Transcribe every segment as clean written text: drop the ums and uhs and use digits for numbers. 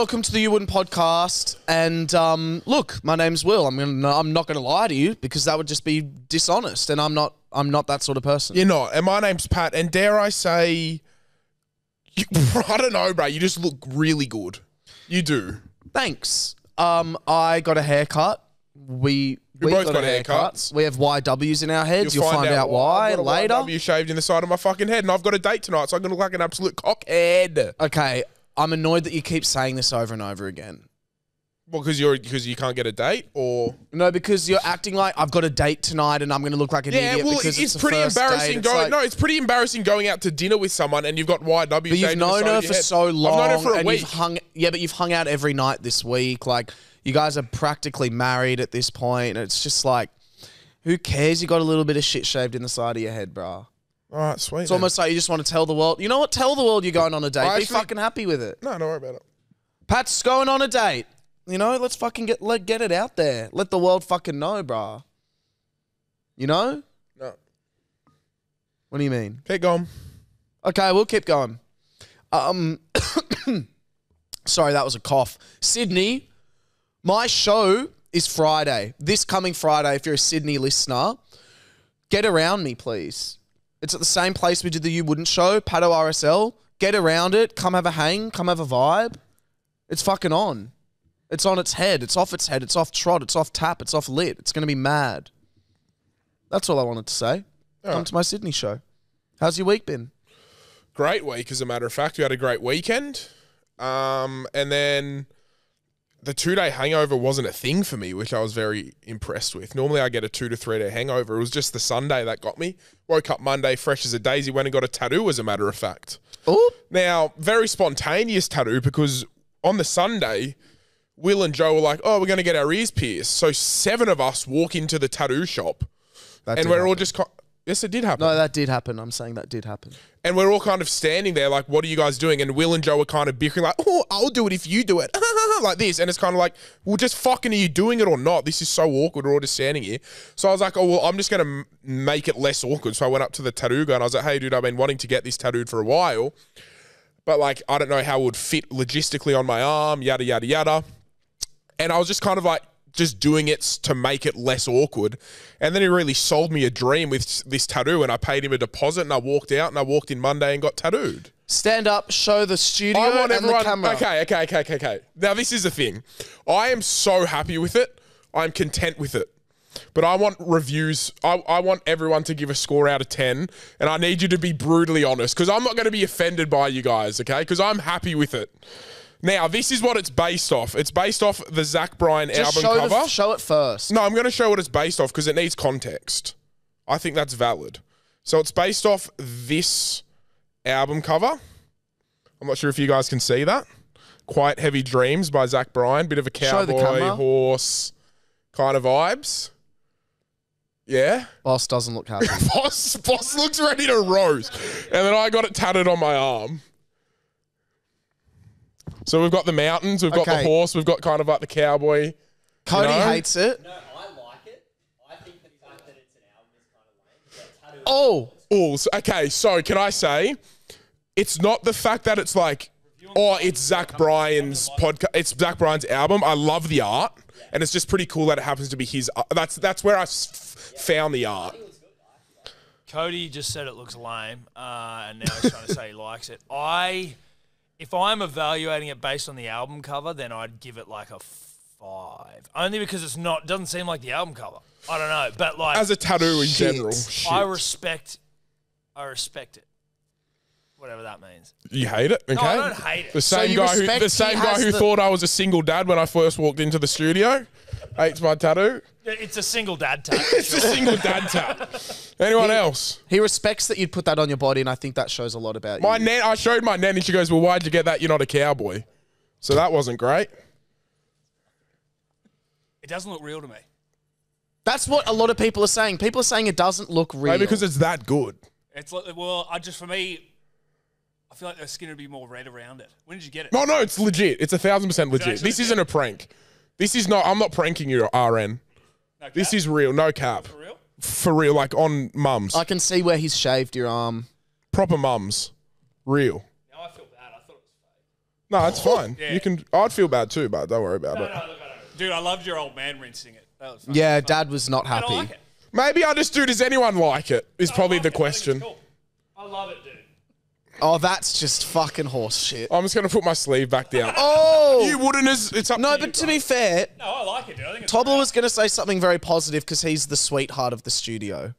welcome to the You Wouldn't podcast. And look, my name's Will. I'm not gonna lie to you because that would just be dishonest, and I'm not that sort of person. You're not. And my name's Pat. And dare I say, I don't know, bro. You just look really good. You do. Thanks. I got a haircut. We both got haircuts. We have YWs in our heads. You'll find out why I've got later. a YW shaved in the side of my fucking head, and I've got a date tonight, so I'm gonna look like an absolute cockhead. Okay, I'm annoyed that you keep saying this over and over again. Well, because you can't get a date, or no, because you're acting like I've got a date tonight and I'm going to look like an idiot. Well, because it's pretty embarrassing going. No, it's pretty embarrassing going out to dinner with someone and you've got YW. But you've known her for so long. I've known her for a week. But you've hung out every night this week. Like, you guys are practically married at this point. It's just like, who cares? You got a little bit of shit shaved in the side of your head, bro. All right, sweet. It's almost like you just want to tell the world. You know what? Tell the world you're going on a date. Be fucking happy with it. No, don't worry about it. Pat's going on a date. You know, let's fucking get it out there. Let the world fucking know, bruh. You know? No. What do you mean? Keep going. Okay, we'll keep going. Sorry, that was a cough. Sydney, my show is Friday. This coming Friday, if you're a Sydney listener, get around me, please. It's at the same place we did the You Wouldn't show, Pattoo RSL. Get around it. Come have a hang. Come have a vibe. It's fucking on. It's on its head. It's off its head. It's off trot. It's off tap. It's off lit. It's going to be mad. That's all I wanted to say. Come to my Sydney show. How's your week been? Great week, as a matter of fact. We had a great weekend. And then the 2-day hangover wasn't a thing for me, which I was very impressed with. Normally I get a 2 to 3 day hangover. It was just the Sunday that got me. Woke up Monday fresh as a daisy, went and got a tattoo, as a matter of fact. Ooh. Now, very spontaneous tattoo, because on the Sunday, Will and Joe were like, oh, we're going to get our ears pierced. So 7 of us walk into the tattoo shop. And we're all just... Yes, it did happen. No, that did happen. I'm saying that did happen. And we're all kind of standing there like, what are you guys doing? And Will and Joe were kind of bickering like, oh, I'll do it if you do it. Like this. And it's kind of like, well, just fucking are you doing it or not? This is so awkward. We're all just standing here. So I was like, oh, well, I'm just going to make it less awkward. So I went up to the tattoo guy and I was like, hey, dude, I've been wanting to get this tattooed for a while. But like, I don't know how it would fit logistically on my arm, yada, yada, yada. And I was just kind of like, just doing it to make it less awkward. And then he really sold me a dream with this tattoo, and I paid him a deposit and I walked out and I walked in Monday and got tattooed. Stand up, show the studio and the camera. Okay. Now this is the thing. I am so happy with it. I'm content with it. But I want reviews. I want everyone to give a score out of 10, and I need you to be brutally honest, because I'm not going to be offended by you guys, okay? Because I'm happy with it. Now, this is what it's based off. It's based off the Zach Bryan album cover. Show it first. No, I'm going to show what it's based off because it needs context. I think that's valid. So it's based off this album cover. I'm not sure if you guys can see that. Quite Heavy Dreams by Zach Bryan. Bit of a cowboy, horse kind of vibes. Yeah? Boss doesn't look happy. Boss looks ready to roast. And then I got it tatted on my arm. So we've got the mountains, we've got the horse, we've got kind of like the cowboy. Cody hates it. No, I like it. I think the fact that it's an album is kind of lame. Okay, so can I say, it's not the fact that it's like, oh, it's Zach Bryan's podcast, it's Zach Bryan's album. I love the art, and it's just pretty cool that it happens to be his. That's where I found the art. Cody just said it looks lame, and now he's trying to say he likes it. If I'm evaluating it based on the album cover, then I'd give it like a 5. Only because it doesn't seem like the album cover. I don't know, but like as a tattoo in general, I respect it. Whatever that means. You hate it? Okay. No, I don't hate it. The same guy who thought I was a single dad when I first walked into the studio hates my tattoo. It's a single dad tat. It's a single dad tat. Anyone else? He respects that you'd put that on your body, and I think that shows a lot about you. I showed my nan, and she goes, well, why'd you get that? You're not a cowboy. So that wasn't great. It doesn't look real to me. That's what a lot of people are saying. People are saying it doesn't look real. Maybe because it's that good. It's like, well, for me, I feel like the skin would be more red around it. When did you get it? No, it's legit. It's 1,000% legit. This isn't a prank. This is not, I'm not pranking you, RN. No cap? This is real, no cap. For real? For real, like on mums. I can see where he's shaved your arm. Proper mums. Real. Now I feel bad. I thought it was fake. No, it's fine. You can. I'd feel bad too, but don't worry about it. Dude, I loved your old man rinsing it. That was funny. Yeah, Dad was not I happy. like it. Maybe I just do. Does anyone like it? Is probably the I think it's question. cool. I love it, dude. Oh, that's just fucking horse shit. I'm just gonna put my sleeve back down. Oh! You wouldn't. It's up. No, to you, but to be fair, No, I like it, dude. I think it's Tobler great. was going to say something very positive because he's the sweetheart of the studio.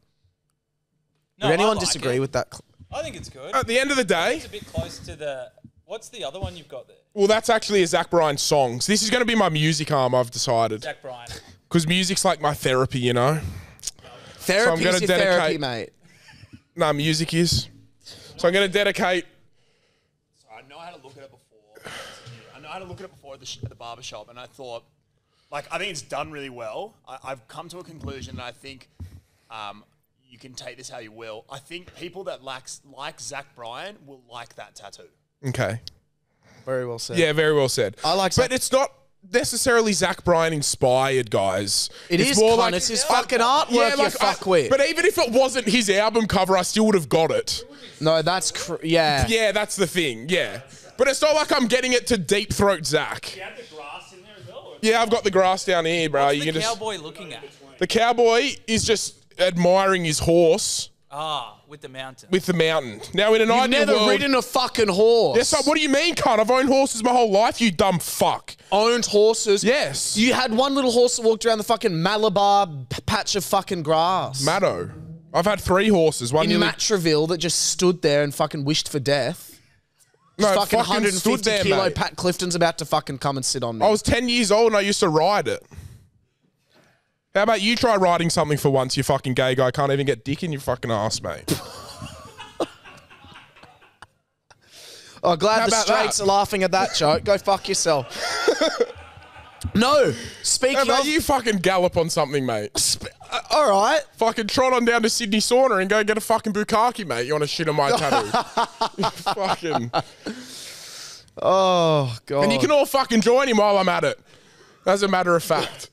No, Would I anyone like disagree it. with that? I think it's good. At the end of the day, It's a bit close to the. What's the other one you've got there? well, that's actually a Zach Bryan song. So this is gonna be my music arm. I've decided Zach Bryan. because music's like my therapy. You know. Therapy's gonna your therapy, dedicate- mate. No, music is. So I'm gonna dedicate. I know how to look at it before. I know how to look at it before at the barber shop, and I thought, like, I think it's done really well. I've come to a conclusion, and I think you can take this how you will. I think people that like Zach Bryan will like that tattoo. Okay. Very well said. Yeah, very well said. I like Zach- but it's not necessarily Zach Bryan inspired, guys. It it's is, cunt. It's his fucking artwork, you fuckwit. But even if it wasn't his album cover, I still would have got it. No, that's... yeah. Yeah, that's the thing. Yeah. But it's not like I'm getting it to deep throat Zach. You have the grass in there as well? Or? Yeah, I've got the grass down here, bro. What's You the can just. cowboy looking at? The cowboy is just admiring his horse Ah, with the mountain. with the mountain. Now, in an You've ideal never world, ridden a fucking horse. yes, so what do you mean, cunt? I've owned horses my whole life, you dumb fuck. Owned horses. Yes. You had one little horse that walked around the fucking Malabar patch of fucking grass. Maddo. I've had 3 horses. One in nearly- Matraville that just stood there and fucking wished for death. no, Fucking stood 150 there, kilo mate. Pat Clifton's about to fucking come and sit on me. I was 10 years old and I used to ride it. How about you try riding something for once, you fucking gay guy can't even get dick in your fucking ass, mate. Oh, glad How the about straights that? are laughing at that joke. Go fuck yourself. No, How speaking about of... you fucking gallop on something, mate? all right. Fucking trot on down to Sydney Sauna and go get a fucking bukkake, mate. You want to shit on my tattoo? You fucking... Oh, God. And you can all fucking join him while I'm at it. As a matter of fact.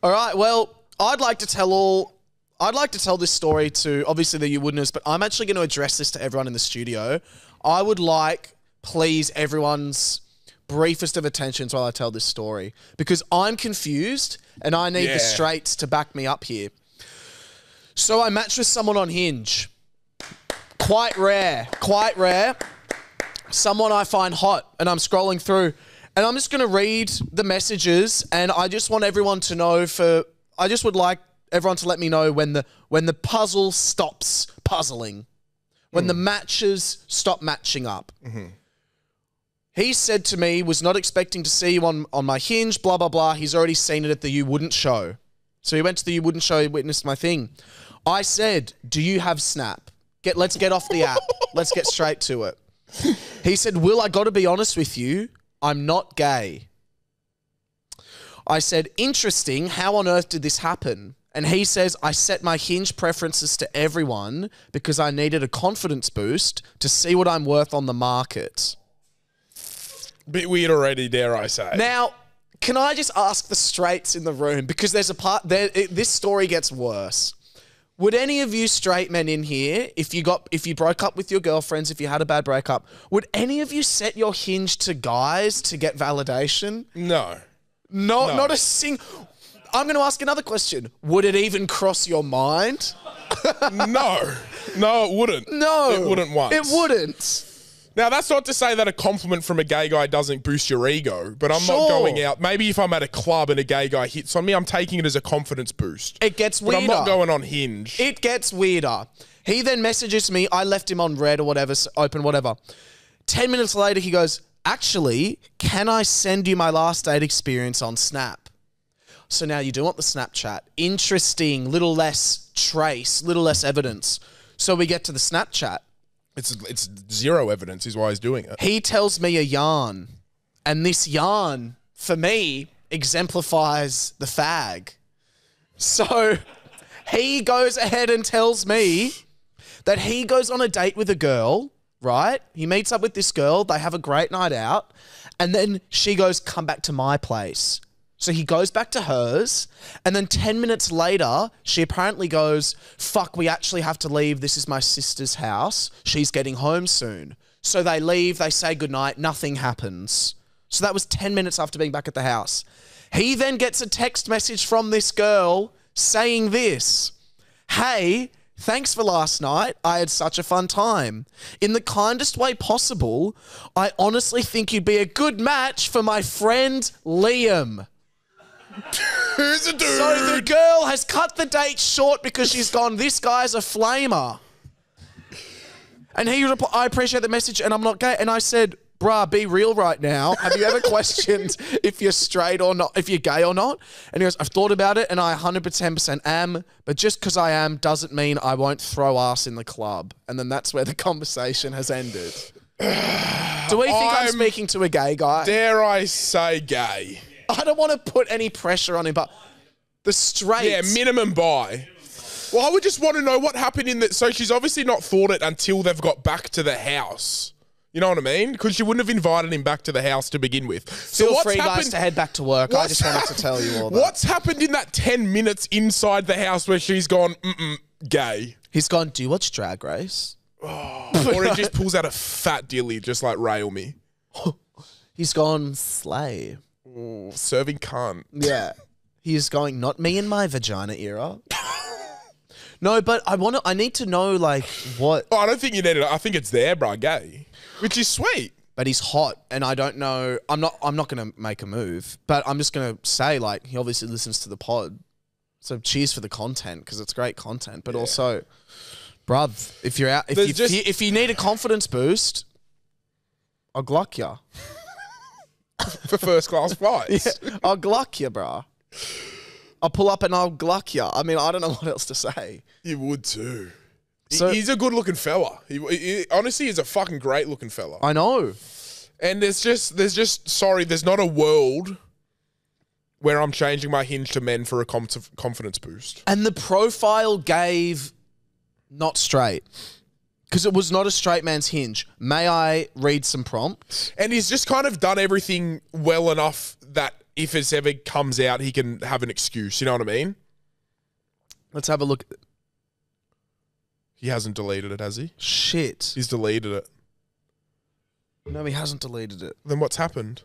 All right, well, I'd like to tell this story to, obviously, the You Wouldn'ters, but I'm actually going to address this to everyone in the studio. I would like, please, everyone's briefest of attentions while I tell this story, because I'm confused and I need Yeah. the straights to back me up here. So I matched with someone on Hinge. Quite rare. Someone I find hot, and I'm scrolling through, and I'm just going to read the messages, and I just want everyone to know I just would like everyone to let me know when the puzzle stops puzzling, when the matches stop matching up. He said to me, was not expecting to see you on my Hinge, blah, blah, blah. He's already seen it at the You Wouldn't show. So he went to the You Wouldn't show, he witnessed my thing. I said, do you have Snap? Let's get off the app. Let's get straight to it. He said, Will, I got to be honest with you. I'm not gay. I said, interesting. How on earth did this happen? And he says, I set my Hinge preferences to everyone because I needed a confidence boost to see what I'm worth on the market. Bit weird already, dare I say. Now, can I just ask the straights in the room? Because there's a part there. This story gets worse. Would any of you straight men in here, if you broke up with your girlfriends, if you had a bad breakup, would any of you set your Hinge to guys to get validation? No. No, not a sing. I'm going to ask another question. Would it even cross your mind? No. No, it wouldn't. No. It wouldn't once. It wouldn't. Now, that's not to say that a compliment from a gay guy doesn't boost your ego, but I'm Sure. not going out. Maybe if I'm at a club and a gay guy hits on me, I'm taking it as a confidence boost. It gets But weirder. I'm not going on Hinge. It gets weirder. He then messages me. I left him on red or whatever, open, whatever. 10 minutes later, he goes, actually, can I send you my last date experience on Snap? So now you do want the Snapchat. Interesting, little less trace, little less evidence. So we get to the Snapchat. It's zero evidence is why he's doing it. He tells me a yarn. And this yarn, for me, exemplifies the fag. So he goes ahead and tells me that he goes on a date with a girl, right? He meets up with this girl. They have a great night out. And then she goes, come back to my place. So he goes back to hers. And then 10 minutes later, she apparently goes, fuck, we actually have to leave. This is my sister's house. She's getting home soon. So they leave, they say goodnight, nothing happens. So that was 10 minutes after being back at the house. He then gets a text message from this girl saying this: "Hey, thanks for last night. I had such a fun time. In the kindest way possible, I honestly think you'd be a good match for my friend Liam." Who's a dude? So the girl has cut the date short because she's gone, this guy's a flamer. And he replied, "I appreciate the message and I'm not gay." And I said, "Bruh, be real right now. Have you ever questioned if you're straight or not, if you're gay or not?" And he goes, "I've thought about it and I 110% am, but just because I am doesn't mean I won't throw ass in the club." And then that's where the conversation has ended. Do we think I'm speaking to a gay guy? Dare I say gay? I don't want to put any pressure on him, but the straight... Yeah, minimum bi. Well, I would just want to know what happened in that. So she's obviously not thought it until they've got back to the house. You know what I mean? Because she wouldn't have invited him back to the house to begin with. So Feel free, guys, to head back to work. I just wanted to tell you all that. What's happened in that 10 minutes inside the house where she's gone, gay? He's gone, "Do you watch Drag Race?" Or he just pulls out a fat dilly, just like rail me. He's gone, "Slay." Serving cunt. Yeah. He's going, "Not me in my vagina era." No, but I need to know, like, what... Oh, I don't think you need it. I think it's there, bro, gay. Which is sweet. But he's hot, and I don't know... I'm not going to make a move, but I'm just going to say, like, he obviously listens to the pod. So cheers for the content, because it's great content. But also, bruv, if you're out... If you need a confidence boost, I'll gluck ya. For first class flights. Yeah, I'll gluck ya, bruh. I'll pull up and I'll gluck ya. I mean, I don't know what else to say. You would too. So- He's a good looking fella. He honestly, he's a fucking great looking fella. I know. And there's not a world where I'm changing my hinge to men for a confidence boost. And the profile gave not straight. Because it was not a straight man's hinge. May I read some prompts? And he's just kind of done everything well enough that if it ever comes out, he can have an excuse. You know what I mean? Let's have a look. He hasn't deleted it, has he? Shit. He's deleted it. No, he hasn't deleted it. Then what's happened?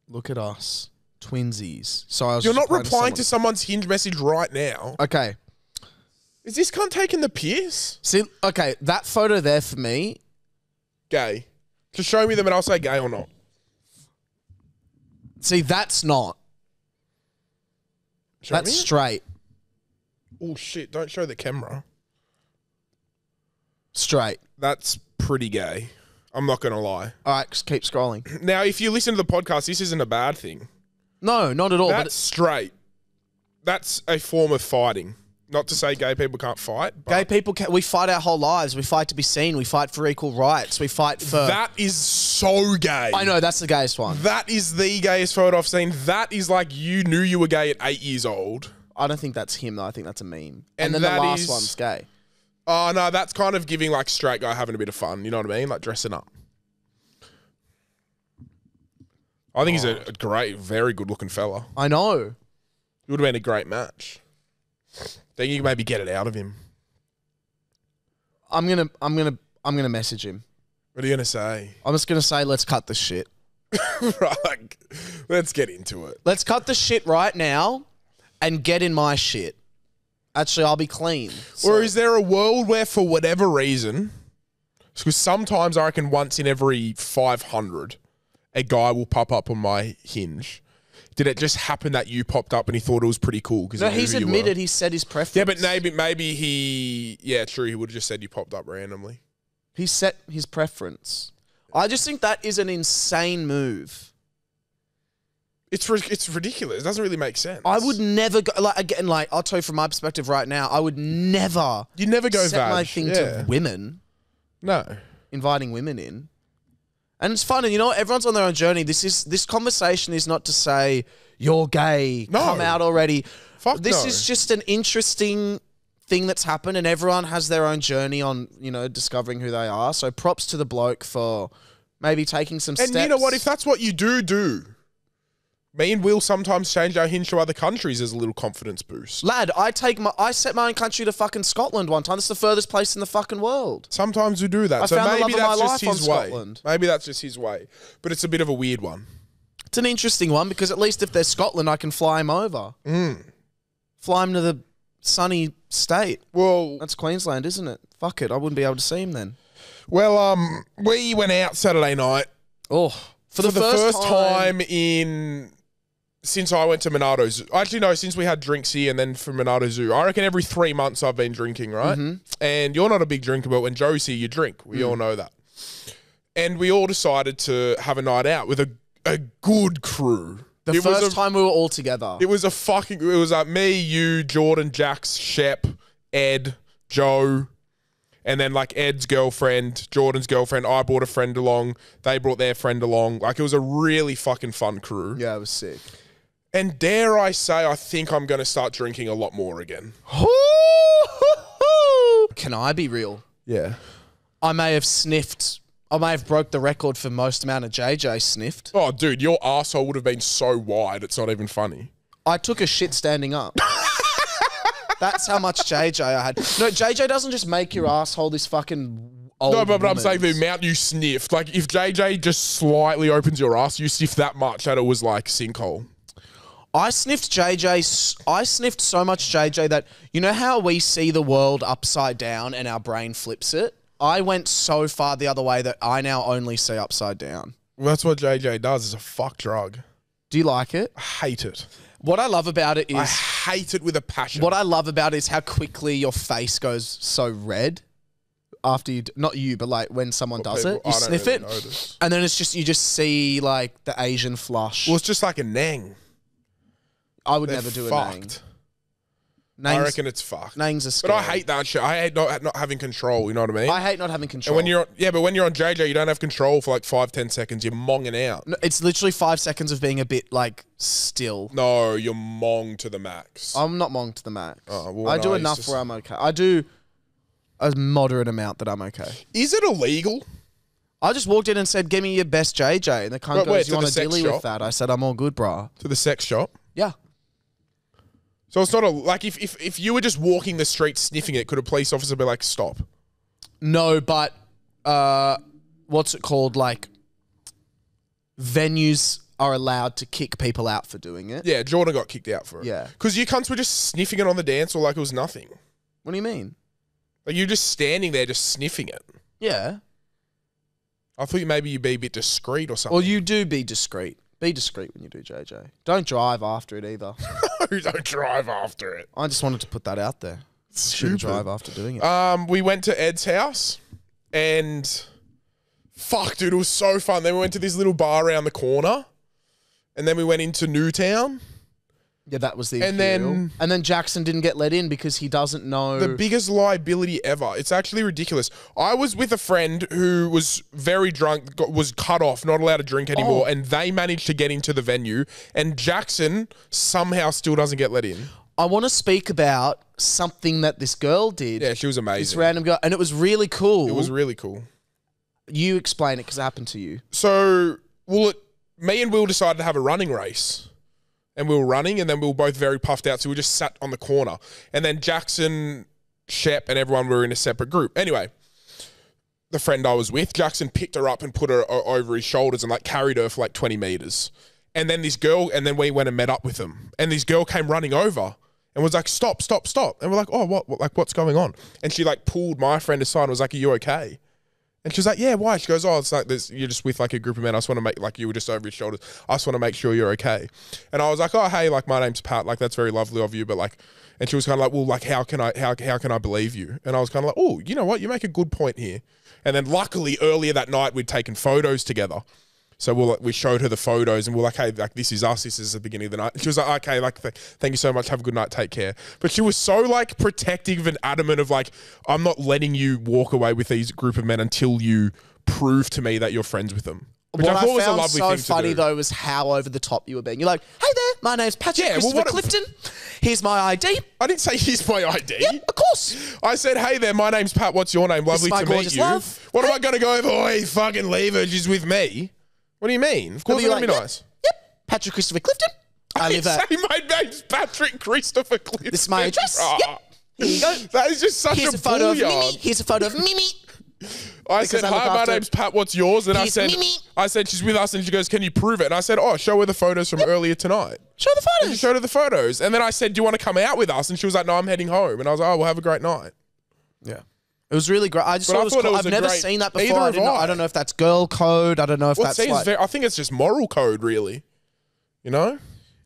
Look at us. Twinsies. So I was You're just not replying to someone's hinge message right now. Okay. Is this cunt taking the piss? See, okay, that photo there for me. Gay. Just show me them and I'll say gay or not. See, that's not. Show That's me? straight. Oh shit, don't show the camera. Straight. That's pretty gay. I'm not going to lie. All right, just keep scrolling. Now, if you listen to the podcast, this isn't a bad thing. No, not at all. That's straight. That's a form of fighting. Not to say gay people can't fight. But gay people, we fight our whole lives. We fight to be seen. We fight for equal rights. We fight for... That is so gay. I know, that's the gayest one. That is the gayest photo I've seen. That is like you knew you were gay at 8 years old. I don't think that's him, though. I think that's a meme. And then the that last is- one's gay. Oh, no, that's kind of giving like straight guy having a bit of fun. You know what I mean? Like dressing up. I think he's a great, very good looking fella. I know. It would have been a great match. Think you can maybe get it out of him. I'm gonna message him. What are you gonna say? I'm just gonna say, let's cut the shit. Right, like, let's get into it. Let's cut the shit right now and get in my shit. Actually, I'll be clean. Or is there a world where, for whatever reason, because sometimes I reckon once in every 500, a guy will pop up on my hinge. Did it just happen that you popped up and he thought it was pretty cool? No, he's admitted he said his preference. Yeah, but maybe he... Yeah, true, he would have just said you popped up randomly. He set his preference. I just think that is an insane move. It's ridiculous. It doesn't really make sense. I would never go... Like, again, like, I'll tell you from my perspective right now, I would never... You never go set vag. my thing to women. No. Inviting women in. And it's fun, and you know what? Everyone's on their own journey. This conversation is not to say you're gay, No. come out already. Fuck This no. is just an interesting thing that's happened, and everyone has their own journey on, you know, discovering who they are. So props to the bloke for maybe taking some steps. And you know what? If that's what you do, Me and Will sometimes change our hinge to other countries as a little confidence boost. Lad, I set my own country to fucking Scotland one time. It's the furthest place in the fucking world. Sometimes we do that. I so found the maybe love of that's my just life his on way. Scotland. Maybe that's just his way. But it's a bit of a weird one. It's an interesting one because at least if they're Scotland, I can fly him over. Fly him to the sunny state. Well, That's Queensland, isn't it? Fuck it. I wouldn't be able to see him then. we went out Saturday night Oh, for the first time since I went to Monado Zoo. Actually, no, since we had drinks here and then from Monado Zoo. I reckon every 3 months I've been drinking, right? And you're not a big drinker, but when Joe's here, you drink. We all know that. And we all decided to have a night out with a good crew. The first time we were all together. It was like me, you, Jordan, Jax, Shep, Ed, Joe, and then like Ed's girlfriend, Jordan's girlfriend. I brought a friend along. They brought their friend along. Like it was a really fucking fun crew. Yeah, it was sick. And dare I say, I think I'm going to start drinking a lot more again. Can I be real? Yeah. I may have broke the record for most amount of JJ sniffed. Oh, dude, your asshole would have been so wide. It's not even funny. I took a shit standing up. That's how much JJ I had. No, JJ doesn't just make your asshole this fucking old No, but I'm saying the woman's. amount you sniffed. Like if JJ just slightly opens your ass, you sniff that much that it was like sinkhole. I sniffed so much JJ that, you know how we see the world upside down and our brain flips it? I went so far the other way that I now only see upside down. Well, that's what JJ does. It's a fuck drug. Do you like it? I hate it. What I love about it is... I hate it with a passion. What I love about it is how quickly your face goes so red after you... Not you, but like when someone does it. You sniff it, notice. and then it's just... You just see like the Asian flush. Well, it's just like a nang. I would They're never do fucked. a nang. I reckon it's fucked. Nangs are scary. But I hate that shit. I hate not having control. You know what I mean? I hate not having control. And when you're but when you're on JJ, you don't have control for like 5-10 seconds. You're monging out. No, it's literally 5 seconds of being a bit like still. No, you're mong to the max. I'm not mong to the max. Oh, well, I do no, enough it's where I'm okay. I do a moderate amount that I'm okay. Is it illegal? I just walked in and said, "Give me your best JJ," and the cunt Wait, goes, to "You want the to sex dilly shop? with that?" I said, "I'm all good, brah." To the sex shop? Yeah. So it's not like if you were just walking the street sniffing it, could a police officer be like, stop? No, but what's it called? Like venues are allowed to kick people out for doing it. Yeah, Jordan got kicked out for it. Yeah. Because you cunts were just sniffing it on the dance floor like it was nothing. What do you mean? Like you're just standing there just sniffing it. Yeah. I thought maybe you'd be a bit discreet or something. Well, you do be discreet. Be discreet when you do JJ. Don't drive after it either. Don't drive after it. I just wanted to put that out there. Shouldn't drive after doing it. We went to Ed's house and fuck, dude, it was so fun. Then we went to this little bar around the corner and then we went into Newtown. Yeah, that was the And Imperial. And then Jackson didn't get let in because he doesn't know. The biggest liability ever. It's actually ridiculous. I was with a friend who was very drunk, was cut off, not allowed to drink anymore, and they managed to get into the venue, and Jackson somehow still doesn't get let in. I want to speak about something that this girl did. Yeah, she was amazing. This random girl. And it was really cool. It was really cool. You explain it because it happened to you. So, me and Will decided to have a running race. And we were running, and then we were both very puffed out, so we just sat on the corner. And then Jackson, Shep, and everyone were in a separate group. Anyway, the friend I was with, Jackson picked her up and put her over his shoulders and like carried her for like 20 meters. And then this girl, and then we went and met up with them. And this girl came running over and was like, stop, stop, stop. And we're like, oh, what? Like, what's going on? And she like pulled my friend aside and was like, are you okay? And she was like, yeah, why? She goes, oh, it's like this, you're just with like a group of men. I just want to make, like you were just over his shoulders. I just want to make sure you're okay. And I was like, oh, hey, like my name's Pat. Like, that's very lovely of you. But like, and she was kind of like, well, like, how can I believe you? And I was kind of like, oh, you know what? You make a good point here. And then luckily earlier that night, we'd taken photos together. So we showed her the photos and we're like, hey, like this is us. This is the beginning of the night. And she was like, okay, like thank you so much. Have a good night. Take care. But she was so like protective and adamant of like, I'm not letting you walk away with these group of men until you prove to me that you're friends with them. Which What I thought I was a found lovely so thing to funny do. though was how over the top you were being. You're like, hey there, my name's Patrick Yeah, well, Christopher what- Clifton. Here's my ID. I didn't say here's my ID. Yep, of course. I said, hey there, my name's Pat. What's your name? Lovely my to meet gorgeous you. love. What am I going to go over? Oh, hey, fucking leave her. She's with me. What do you mean? Of course you're it's going to be like, nice. Yep. Patrick Christopher Clifton. I live at. Say my name's Patrick Christopher Clifton. This is my address. Ah, Yep. Here you go. That is just such Here's a a photo of Mimi. booyah. Here's a photo of Mimi. I said, I look hi, my after- name's Pat, what's yours? And Here's I said, she's with us, and she goes, can you prove it? And I said, oh, show her the photos from earlier tonight. Show the And she photos. showed her the photos. And then I said, do you want to come out with us? And she was like, no, I'm heading home. And I was like, oh, well, have a great night. Yeah. It was really great. I just But thought I it was thought it cool. was I've a never great- seen that Neither before. have I. I don't know if that's girl code. I don't know if Well, that's it seems like. I think it's just moral code, really. You know?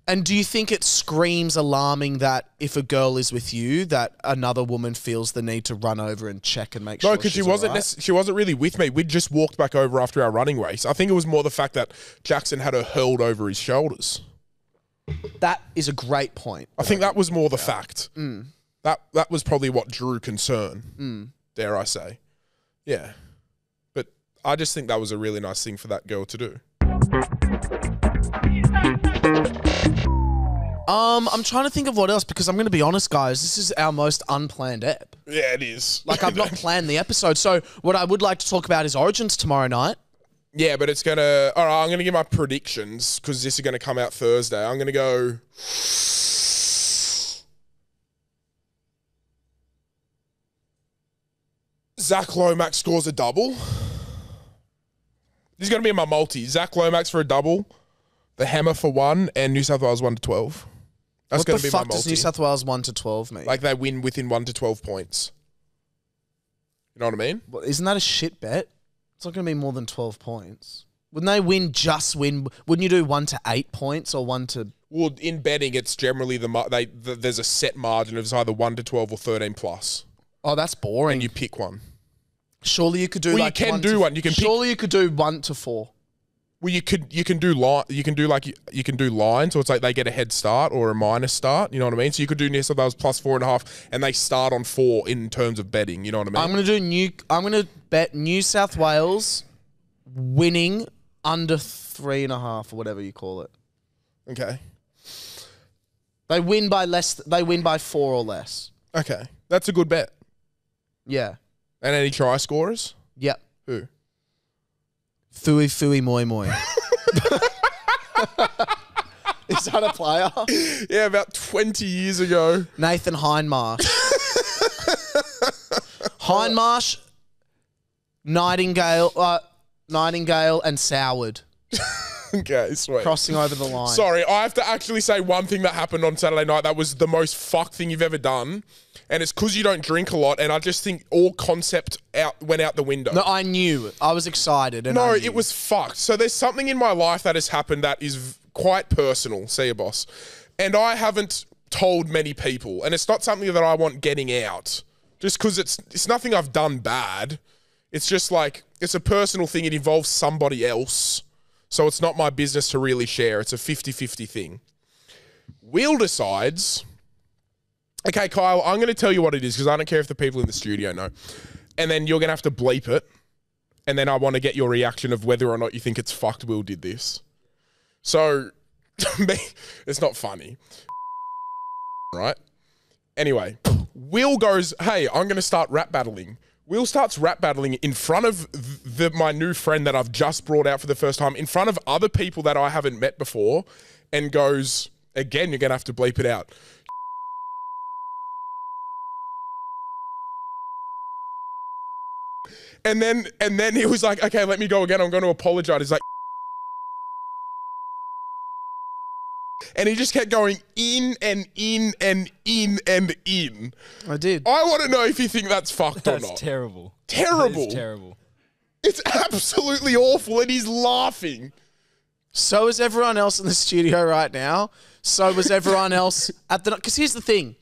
And do you think it screams alarming that if a girl is with you, that another woman feels the need to run over and check and make sure? No, because she she's wasn't. all right? She wasn't really with me. We just walked back over after our running race. I think it was more the fact that Jackson had her hurled over his shoulders. That is a great point. I think that was more the fact. That was probably what drew concern. Dare I say? Yeah, but I just think that was a really nice thing for that girl to do. I'm trying to think of what else because I'm going to be honest, guys. This is our most unplanned ep. Yeah, it is. Like I've not planned the episode. So what I would like to talk about is Origins tomorrow night. Yeah, but it's gonna. All right, I'm gonna give my predictions because this is gonna come out Thursday. I'm gonna go. Zach Lomax scores a double. This is gonna be in my multi. Zach Lomax for a double, the Hammer for 1, and New South Wales 1 to 12. That's What gonna the be my fuck does multi. New South Wales 1 to 12 mean? Like they win within 1 to 12 points. You know what I mean? Well, isn't that a shit bet? It's not going to be more than 12 points. Wouldn't they win? Wouldn't you do 1 to 8 points or 1 to? Well, in betting, it's generally there's a set margin of either 1 to 12 or 13 plus, Oh, that's boring. and you pick one. Surely you could do Well, you like can 1 do to, one. You can pick- Surely you could do 1 to 4. Well, you can do lines, so it's like they get a head start or a minus start. You know what I mean? So you could do New South Wales plus 4.5, and they start on 4 in terms of betting. You know what I mean? I'm going to bet New South Wales winning under 3.5 or whatever you call it. Okay. They win by less. They win by 4 or less. Okay, that's a good bet. Yeah. And any try scorers? Yep. Who? Fui moi moi. Is that a player? Yeah, about 20 years ago. Nathan Hindmarsh. Hindmarsh, Nightingale, and Soward Okay, sweet. crossing over the line. Sorry, I have to actually say one thing that happened on Saturday night that was the most fucked thing you've ever done. And it's because you don't drink a lot, and I just think all concept went out the window. No, I knew. I was excited. And No, I knew. it was fucked. So there's something in my life that has happened that is quite personal, see you, boss. And I haven't told many people, and it's not something that I want getting out. Just because it's nothing I've done bad. It's just like, it's a personal thing. It involves somebody else. So it's not my business to really share. It's a 50-50 thing. Will decides, okay, Kyle, I'm going to tell you what it is because I don't care if the people in the studio know. And then you're going to have to bleep it. And then I want to get your reaction of whether or not you think it's fucked Will did this. So, it's not funny. Right? Anyway, Will goes, hey, I'm going to start rap battling. Will starts rap battling in front of my new friend that I've just brought out for the first time, in front of other people that I haven't met before, and goes, again, you're going to have to bleep it out. And then he was like, okay, let me go again. I'm going to apologize. He's like, and he just kept going in and in and in and in. I did. I want to know if you think that's fucked or That's not. terrible. Terrible. It's terrible. It's absolutely awful, and he's laughing. So is everyone else in the studio right now. So was everyone else at the... Because here's the thing.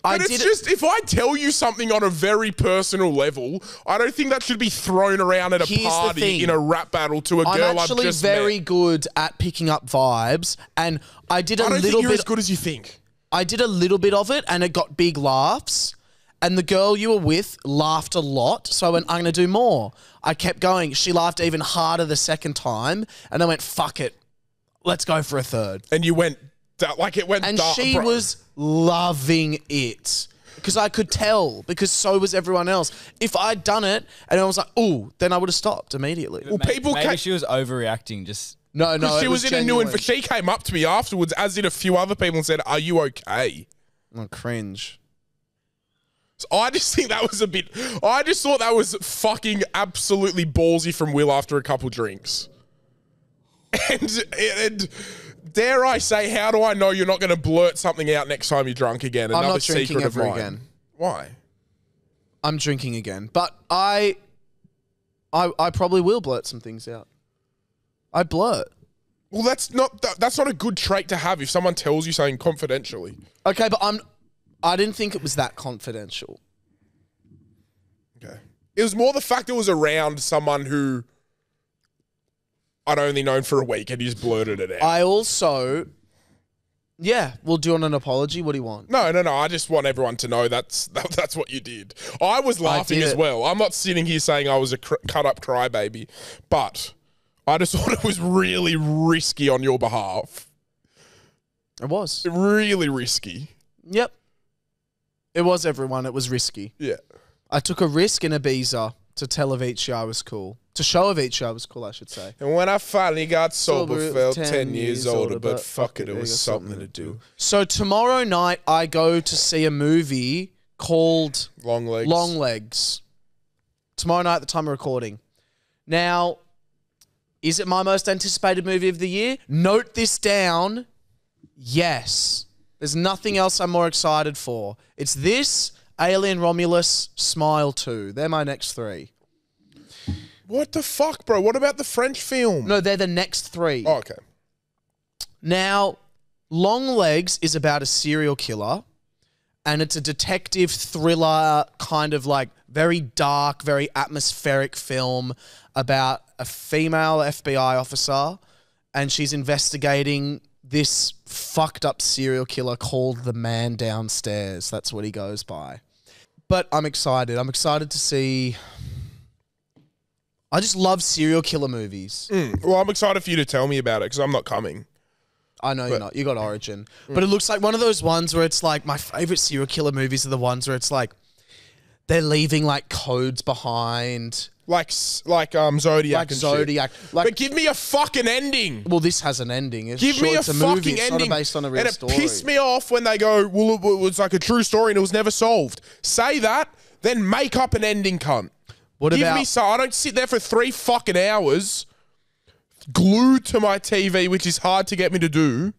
But it's just, if I tell you something on a very personal level, I don't think that should be thrown around at a Here's the party thing. in a rap battle to a I'm girl I've actually just very met. good at picking up vibes, and I did a I don't think little you're bit. as good as you think. I did a little bit of it, and it got big laughs. And the girl you were with laughed a lot, so I went, I'm going to do more. I kept going. She laughed even harder the second time, and I went, fuck it. Let's go for a third. And you went, like it went And dark. she bro. was loving it. Because I could tell, because so was everyone else. If I'd done it, and I was like, ooh, then I would have stopped immediately. Well, people Maybe can... she was overreacting. Just No, She it was in a new genuine. she came up to me afterwards, as did a few other people, and said, "Are you okay?" Oh, cringe. So I just think that was a bit. I just thought that was fucking absolutely ballsy from Will after a couple drinks. And dare I say, how do I know you're not going to blurt something out next time you're drunk again? I'm Another not drinking secret of ever mine. again. Why? I'm drinking again, but I probably will blurt some things out. I blurt. Well, that's not a good trait to have if someone tells you something confidentially. Okay, but I didn't think it was that confidential. Okay. It was more the fact it was around someone who I'd only known for a week and you just blurted it out. I also, yeah, we'll do an apology. What do you want? No. I just want everyone to know that's what you did. I was laughing did as it. well. I'm not sitting here saying I was a cut up crybaby, but I just thought it was really risky on your behalf. It was. Really risky. Yep. It was, everyone. It was risky. Yeah. I took a risk in Ibiza to tell Avicii I was cool. To show Avicii I was cool, I should say. And when I finally got sober, Sober, felt 10 10 years older, but fuck it, it there was got something to do. So tomorrow night, I go to see a movie called Long legs. Long Legs. Tomorrow night at the time of recording. Now, is it my most anticipated movie of the year? Note this down. Yes. There's nothing else I'm more excited for. It's this, Alien Romulus, Smile 2. They're my next three. What the fuck, bro? What about the French film? No, they're the next three. Oh, okay. Now, Long Legs is about a serial killer, and it's a detective thriller, kind of like very dark, very atmospheric film about a female FBI officer, and she's investigating this fucked up serial killer called the Man Downstairs. That's what he goes by. But I'm excited. I'm excited to see. I just love serial killer movies. Well, I'm excited for you to tell me about it because I'm not coming. I know you're not. You got Origin. But it looks like one of those ones where it's like, my favorite serial killer movies are the ones where it's like, they're leaving like codes behind. Like Zodiac Like and Zodiac. shit. Like, But give me a fucking ending. well, this has an ending. It's Give me a it's fucking movie. It's ending. not based on a real and it story. pissed me off when they go, well, it was like a true story and it was never solved. Say that, then make up an ending, cunt. What Give about me so I don't sit there for 3 fucking hours glued to my TV, which is hard to get me to do,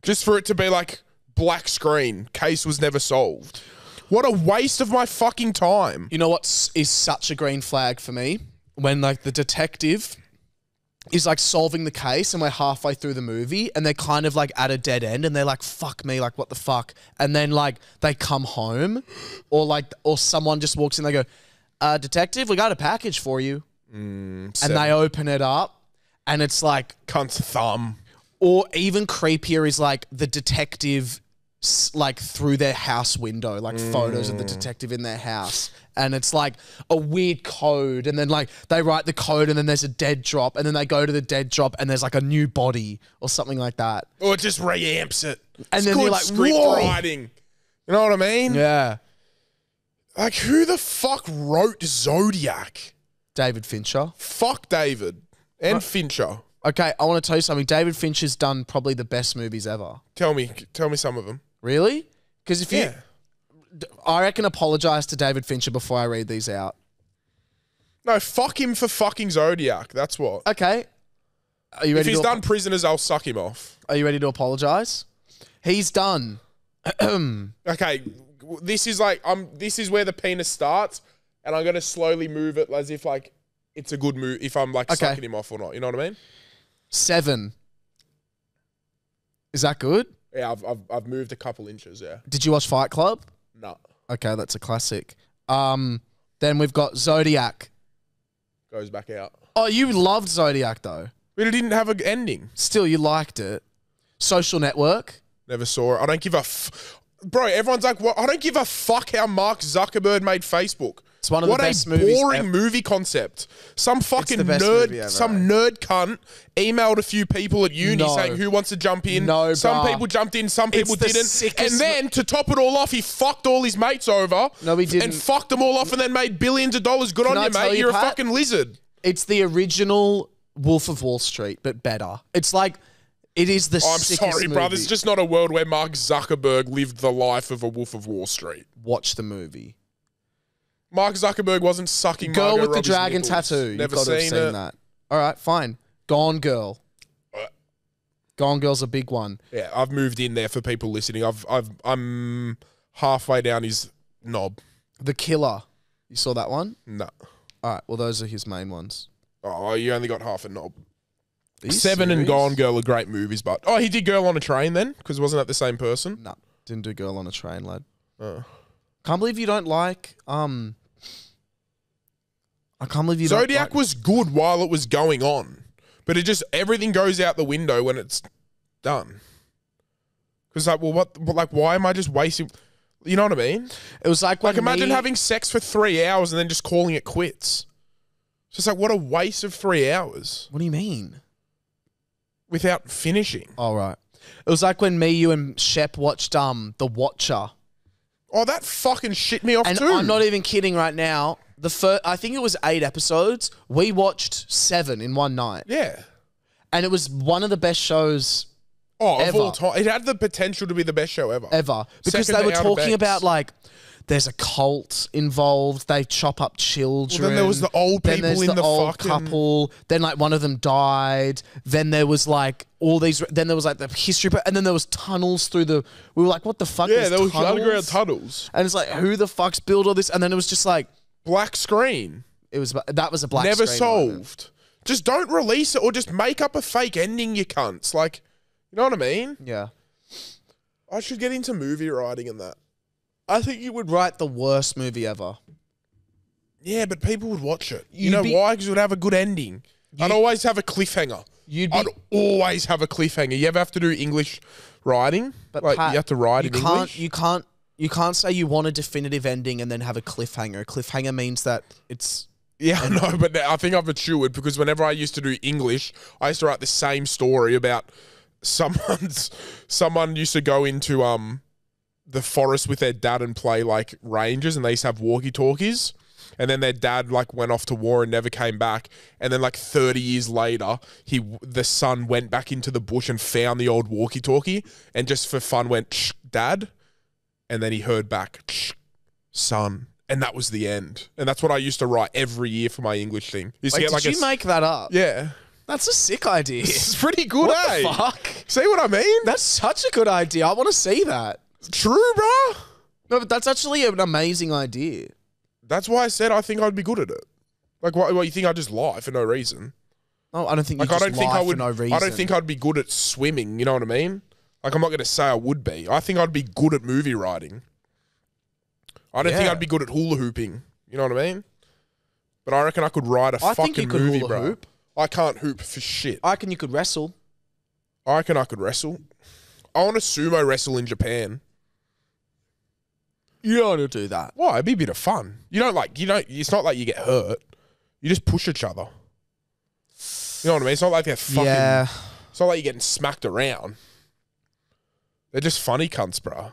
just for it to be like black screen. Case was never solved. What a waste of my fucking time. You know what is such a green flag for me? When like the detective is like solving the case and we're halfway through the movie and they're kind of like at a dead end and they're like, fuck me, like what the fuck? And then like they come home or someone just walks in, they go, detective, we got a package for you. And they open it up and it's like, Cunt's thumb. or even creepier is like the detective like through their house window, like photos of the detective in their house. And it's like a weird code. And then like they write the code and then there's a dead drop. And then they go to the dead drop and there's like a new body or something like that. Or it just reamps it. And It's then good you're like, script whoa. writing. You know what I mean? Yeah. Like, who the fuck wrote Zodiac? David Fincher. Fuck David and Fincher. Okay, I want to tell you something. David Fincher's done probably the best movies ever. Tell me some of them. Really? Because if you... Yeah. I reckon apologize to David Fincher before I read these out. No, fuck him for fucking Zodiac. That's what. Okay. Are you If ready he's to done Prisoners, I'll suck him off. Are you ready to apologize? He's done. Okay, this is like this is where the penis starts, and I'm gonna slowly move it as if like it's a good move. If I'm like Okay. sucking him off or not, you know what I mean? 7. Is that good? Yeah, I've moved a couple inches. Yeah, Did you watch Fight Club? no, Okay, that's a classic. Then we've got Zodiac. goes back out. Oh, you loved Zodiac though. But it didn't have an ending. Still, you liked it. Social Network. Never saw it. I don't give a bro. Everyone's like, what? I don't give a fuck how Mark Zuckerberg made Facebook. It's one of the What best a movies boring ever. movie concept. Some fucking the best movie nerd, ever, some nerd cunt emailed a few people at uni No. saying who wants to jump in. No, some bruh. people jumped in, some people the didn't. sickest And then to top it all off, he fucked all his mates over. No, he didn't. And fucked them all off and then made billions of dollars. Good Can on I you, tell mate. you, You're a Pat? fucking lizard. It's the original Wolf of Wall Street, but better. It's like it is the I'm sickest sorry, movie. bro. This is just not a world where Mark Zuckerberg lived the life of a Wolf of Wall Street. Watch the movie. Mark Zuckerberg wasn't sucking Girl Margot with the Robbie's dragon nipples. tattoo. You've Never got to have seen seen it. that. All right, fine. Gone Girl. Uh, Gone Girl's a big one. Yeah, I've moved in there for people listening. I'm halfway down his knob. The Killer. You saw that one? No. All right, well, those are his main ones. Oh, you only got half a knob. Are you Seven and serious? Gone Girl are great movies, but he did Girl on a Train then, because wasn't that the same person? No, didn't do Girl on a Train, lad. Oh. Can't believe you don't like, I can't believe you Zodiac don't like... was good while it was going on, but it just everything goes out the window when it's done. Because why am I just wasting? You know what I mean? It was like when Imagine having sex for 3 hours and then just calling it quits. It's just like what a waste of 3 hours What do you mean? without finishing. All right. It was like when me, you, and Shep watched The Watcher. Oh, that fucking shit me off And too. I'm not even kidding right now. I think it was 8 episodes. We watched 7 in one night. Yeah. And it was one of the best shows Oh, of Ever. all time. It had the potential to be the best show ever. ever. Because Second they were to Outer talking Banks. about like, there's a cult involved. They chop up children. Well, then there was the old Then people there's in the old fucking- couple. Then like one of them died. Then there was like all these. Then there was like the history. And then there was tunnels through the. We were like, what the fuck? Yeah, There's there was tunnels? underground tunnels. And it's like, who the fuck's built all this? And then it was just like, Black screen. that was a black Never screen moment. solved. Just don't release it or just make up a fake ending, you cunts. Like, you know what I mean? Yeah. I should get into movie writing and that. I think you would write the worst movie ever. Yeah, but people would watch it. You You'd know be- why? Because it would have a good ending. I'd always have a cliffhanger. I'd always have a cliffhanger. You ever have to do English writing? But like Pat, you have to write you in can't, English? You can't say you want a definitive ending and then have a cliffhanger. A cliffhanger means that it's... Yeah, I know, but I think I've matured because whenever I used to do English, I used to write the same story about someone used to go into the forest with their dad and play like rangers, and they used to have walkie-talkies, and then their dad like went off to war and never came back, and then like 30 years later, the son went back into the bush and found the old walkie-talkie, and just for fun went, "Shh, Dad," and then he heard back, "Shh, son." And that was the end. And that's what I used to write every year for my English thing. Used to Wait, get, did you make that up? Yeah. That's a sick idea. It's pretty good, What eh? the fuck? See what I mean? That's such a good idea. I want to see that. True, bro. No, but that's actually an amazing idea. That's why I said I think I'd be good at it. Like, what you think I just lie for no reason? No, I don't think you Like, I just don't think lie I would. for no reason. I don't think I'd be good at swimming. You know what I mean? Like, I'm not going to say I would be. I think I'd be good at movie writing. I don't think Yeah. I'd be good at hula hooping. You know what I mean? But I reckon I could write a I fucking think you could movie, hula bro. hoop. I can't hoop for shit. I reckon you could wrestle. I reckon I could wrestle. I want to sumo wrestle in Japan. You don't want to do that. Why? It'd be a bit of fun. It's not like you get hurt. You just push each other. You know what I mean? It's not like they're fucking. Yeah. It's not like you're getting smacked around. They're just funny cunts, bro.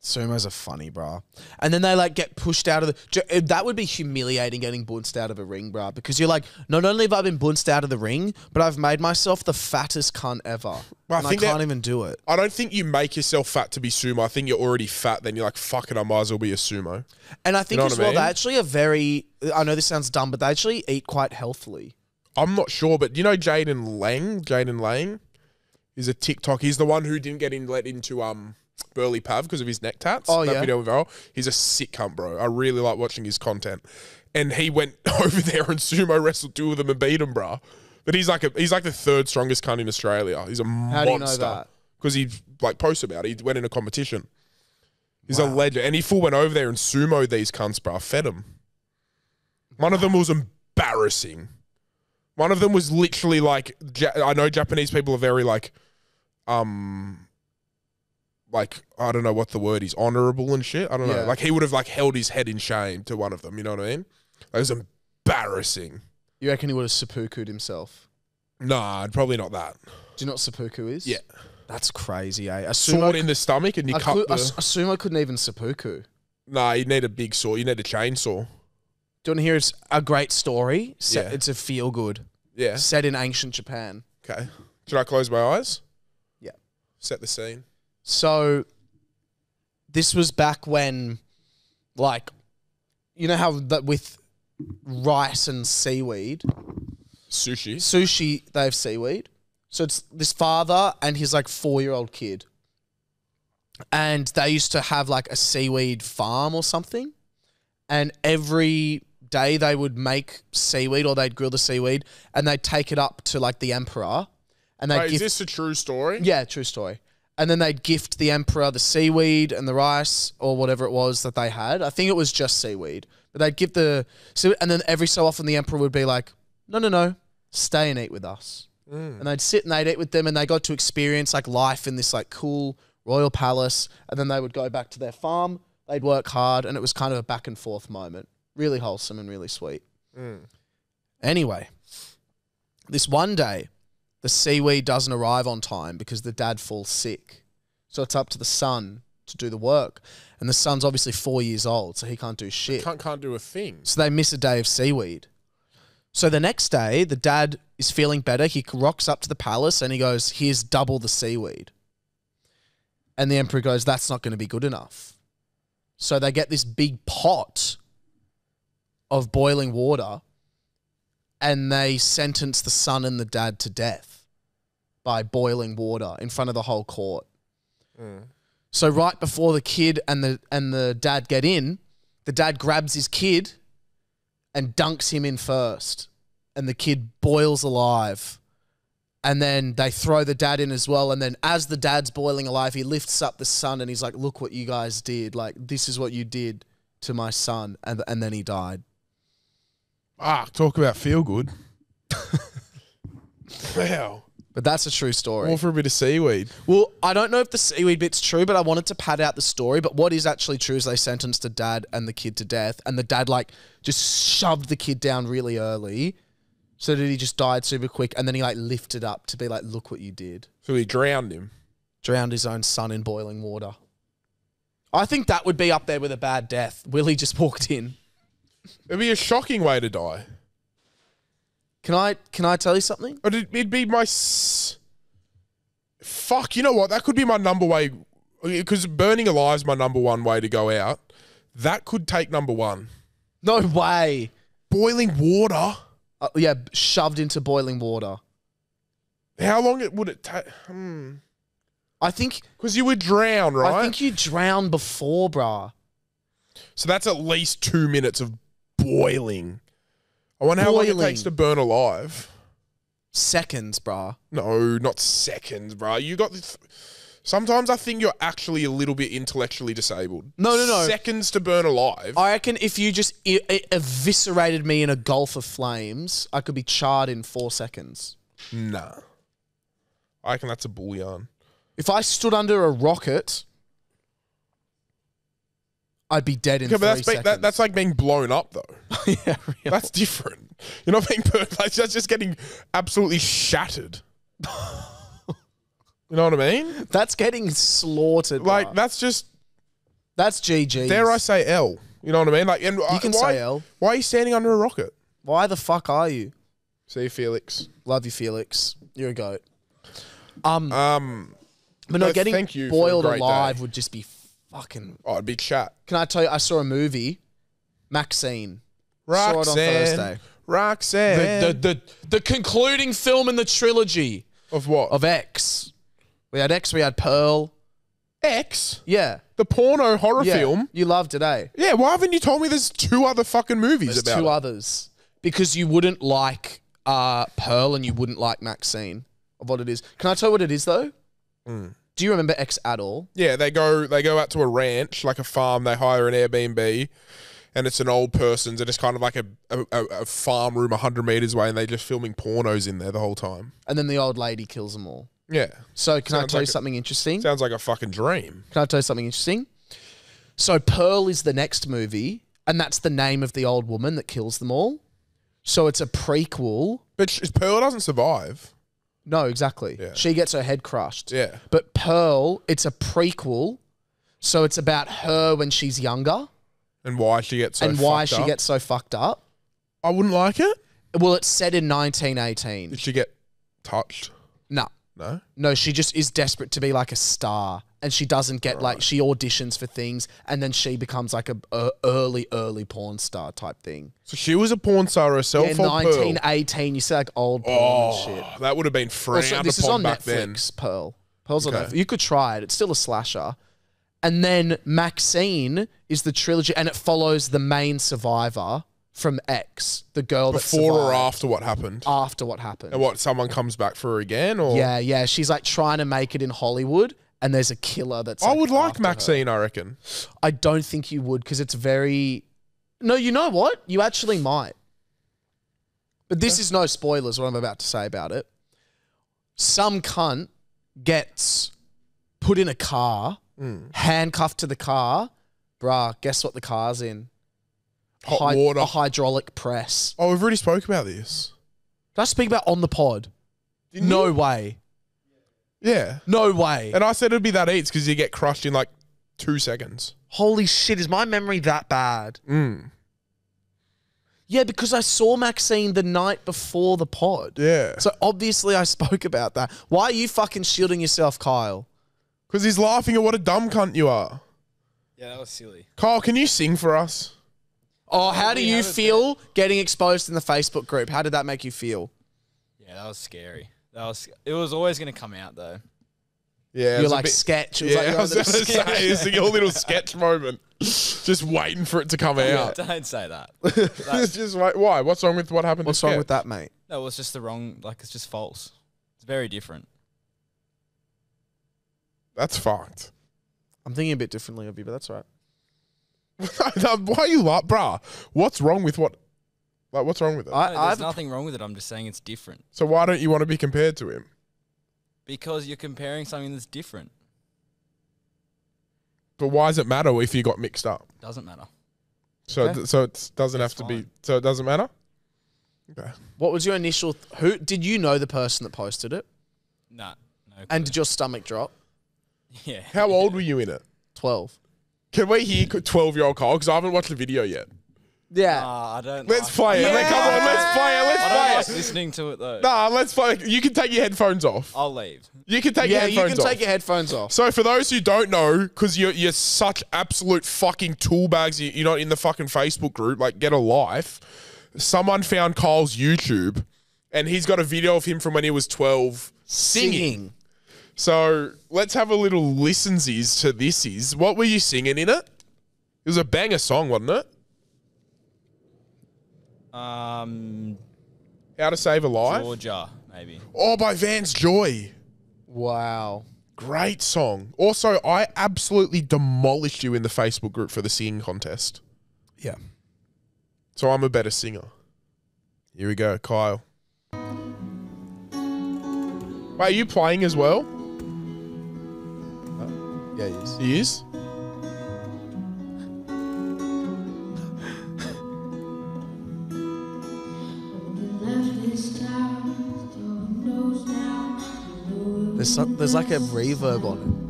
Sumos are funny, bro. And then they like get pushed out of the... That would be humiliating getting bunched out of a ring, bro. Because you're like, not only have I been bunched out of the ring, but I've made myself the fattest cunt ever. Well, and I think can't that- even do it. I don't think you make yourself fat to be sumo. I think you're already fat. Then you're like, fuck it, I might as well be a sumo. And I think know as what I well, mean? they actually are very... I know this sounds dumb, but they actually eat quite healthily. I'm not sure, but do you know Jaden Lang? Jaden Lang is a TikTok. He's the one who didn't get let into Burley Pav because of his neck tats. Oh, that yeah. video viral. He's a sick cunt, bro. I really like watching his content. And he went over there and sumo wrestled 2 of them and beat them, bro. But he's like the third strongest cunt in Australia. He's a How do you know monster. that? Because he like posts about it. He went in a competition. He's a legend. And he full went over there and sumoed these cunts, bro. Fed them. One of them was embarrassing. One of them was literally like, I know Japanese people are very like, I don't know what the word is, honorable and shit. I don't know. Yeah. Like he would have like held his head in shame to one of them. You know what I mean? Like, it was embarrassing. You reckon he would have seppuku'd himself? Nah, probably not that. Do you know what seppuku is? Yeah. That's crazy, eh? A Sword sumo, in the stomach and you a cut the... a sumo couldn't even seppuku. Nah, you need a big saw. You need a chainsaw. Do you want to hear a great story? Yeah. It's a feel good. Yeah. set in ancient Japan. Okay. Should I close my eyes? Yeah. Set the scene. So this was back when, like, you know how that with rice and seaweed, Sushi. they have seaweed. So it's this father and his like 4-year-old kid. And they used to have like a seaweed farm or something. And every day they would make seaweed or they'd grill the seaweed and they'd take it up to like the emperor. And they'd Wait, gift, is this a true story? yeah, true story. And then they'd gift the emperor the seaweed and the rice or whatever it was that they had. I think it was just seaweed. But they'd give the seaweed, and then every so often the emperor would be like, no, stay and eat with us. And they'd sit and they'd eat with them and they got to experience like life in this like cool royal palace. And then they would go back to their farm. They'd work hard and it was kind of a back and forth moment. Really wholesome and really sweet. Anyway, this one day, the seaweed doesn't arrive on time because the dad falls sick. So it's up to the son to do the work. And the son's obviously 4 years old, so he can't do shit. Can't do a thing. So they miss a day of seaweed. So the next day, the dad is feeling better. He rocks up to the palace and he goes, here's double the seaweed. And the emperor goes, that's not going to be good enough. So they get this big pot of boiling water and they sentence the son and the dad to death by boiling water in front of the whole court. So right before the kid and the dad get in, the dad grabs his kid and dunks him in first. And the kid boils alive. And then they throw the dad in as well. And then as the dad's boiling alive, he lifts up the son and he's like, look what you guys did. Like, this is what you did to my son. And then he died. Talk about feel good. Wow. But that's a true story. All for a bit of seaweed. Well, I don't know if the seaweed bit's true, but I wanted to pad out the story. But what is actually true is they sentenced the dad and the kid to death. And the dad, like, just shoved the kid down really early so that he just died super quick. And then he, like, lifted up to be like, look what you did. So he drowned him. Drowned his own son in boiling water. I think that would be up there with a bad death. Willie just walked in. It'd be a shocking way to die. Can I tell you something? But it'd be my... Fuck, you know what? That could be my number way... Because burning alive is my number one way to go out. That could take number one. No way. Boiling water? Yeah, shoved into boiling water. How long would it take? I think... Because you would drown, right? I think you drown before, brah. So that's at least 2 minutes of boiling. I wonder how long it takes to burn alive. Seconds, brah. No, not seconds, bro. You got this. Sometimes I think you're actually a little bit intellectually disabled. No. Seconds to burn alive. I reckon if you just eviscerated me in a gulf of flames, I could be charred in 4 seconds. Nah. I reckon that's a bullion. If I stood under a rocket, I'd be dead in 3 seconds. That's like being blown up, though. Yeah, really. That's different. You're not being burned. Like, that's just getting absolutely shattered. You know what I mean? That's getting slaughtered. Like, bruh. that's GG. dare I say L. You know what I mean? Like, and You can say L. Why are you standing under a rocket? Why the fuck are you? See you, Felix. Love you, Felix. You're a goat. But no, getting thank you for a boiled great alive day. would just be fucking... Oh, it'd be chat. Can I tell you, I saw a movie, Maxine. Saw it on Thursday. Roxanne. The concluding film in the trilogy Of what? of X. We had X, we had Pearl. X? Yeah. The porno horror Yeah. film? You loved it, eh? Yeah, why haven't you told me there's 2 other fucking movies There's about 2 it? others. Because you wouldn't like Pearl and you wouldn't like Maxine of what it is. Can I tell you what it is, though? Do you remember X at all? Yeah, they go out to a ranch, like a farm. They hire an Airbnb, and it's an old person's, and it's kind of like a farm room 100 meters away, and they're just filming pornos in there the whole time. And then the old lady kills them all. Yeah. So can I Sounds tell you like something interesting? Sounds like a fucking dream. Can I tell you something interesting? So Pearl is the next movie, and that's the name of the old woman that kills them all. So it's a prequel. But Pearl doesn't survive. No, exactly. Yeah. She gets her head crushed. Yeah. But Pearl, it's a prequel. So it's about her when she's younger And why she gets so and why fucked she up. gets so fucked up. I wouldn't like it. Well, it's set in 1918. Did she get touched? No. No. No, she just is desperate to be like a star. And she doesn't get like, she auditions for things and then she becomes like a early porn star type thing. So she was a porn star herself. In Pearl? 1918, you see like old porn and shit. That would have been frowned Also, this is upon on back Netflix, then. Pearl. Pearl's on Okay. Netflix. You could try it. It's still a slasher. And then Maxine is the trilogy and it follows the main survivor from X, the girl that Before or survived. after what happened? After what happened. And what, someone comes back for her again? Or Yeah. She's like trying to make it in Hollywood and there's a killer that's I would like after her. Maxine, I reckon. I don't think you would because it's very... No, you know what? You actually might. But this is no spoilers, what I'm about to say about it. Some cunt gets put in a car, handcuffed to the car. Bruh, guess what the car's in? Hot water. A hydraulic press. Oh, we've already spoke about this. Did I speak about on the pod? Didn't No you? way. Yeah. No way. And I said it'd be that easy because you get crushed in like 2 seconds. Holy shit, is my memory that bad? Mm. Yeah, because I saw Maxine the night before the pod. Yeah. So obviously I spoke about that. Why are you fucking shielding yourself, Kyle? Because he's laughing at what a dumb cunt you are. Yeah, that was silly. Kyle, can you sing for us? Oh, how do we you have a feel getting exposed in the Facebook group? How did that make you feel? Yeah, that was scary. It was always going to come out though. Yeah. it You're was a like bit- sketch. It was Yeah, like I you're was a going to little sketch. say, it's your little sketch moment. Just waiting for it to come out. Don't say that. It's just like, why? What's wrong with what happened What's to wrong Sketch? with that, mate? No, it was just the wrong. Like it's just false. It's very different. That's fucked. I'm thinking a bit differently of you, but that's all right. Why are you like, bruh? What's wrong with what? Like, what's wrong with it? No, there's I've nothing wrong with it. I'm just saying it's different So why don't you want to be compared to him? because you're comparing something that's different. But why does it matter if you got mixed up? Doesn't matter. So Okay. so it doesn't That's have to be. fine. So it doesn't matter. Okay. What was your initial... Who did you know the person that posted it? Nah. No. And clue. did your stomach drop? yeah. How old were you in it? 12. Can we hear 12-year-old Kyle? Because I haven't watched the video yet. Yeah. I don't. Let's like play it. Yeah. Come on, let's play it. I don't like Let's play it. listening to it though. Nah, let's play. You can take your headphones off. I'll leave. You can take your Yeah, headphones you can off. take your headphones off. So for those who don't know, because you're such absolute fucking tool bags, you're not in the fucking Facebook group, like get a life. Someone found Kyle's YouTube and he's got a video of him from when he was 12 singing. So let's have a little listensies to this. What were you singing in it? It was a banger song, wasn't it? How to Save a Life? Georgia, maybe. Oh, by Vance Joy. Wow. Great song. Also, I absolutely demolished you in the Facebook group for the singing contest. Yeah. So I'm a better singer. Here we go, Kyle. Wait, are you playing as well? Yeah, he is. He is? There's like a reverb on it.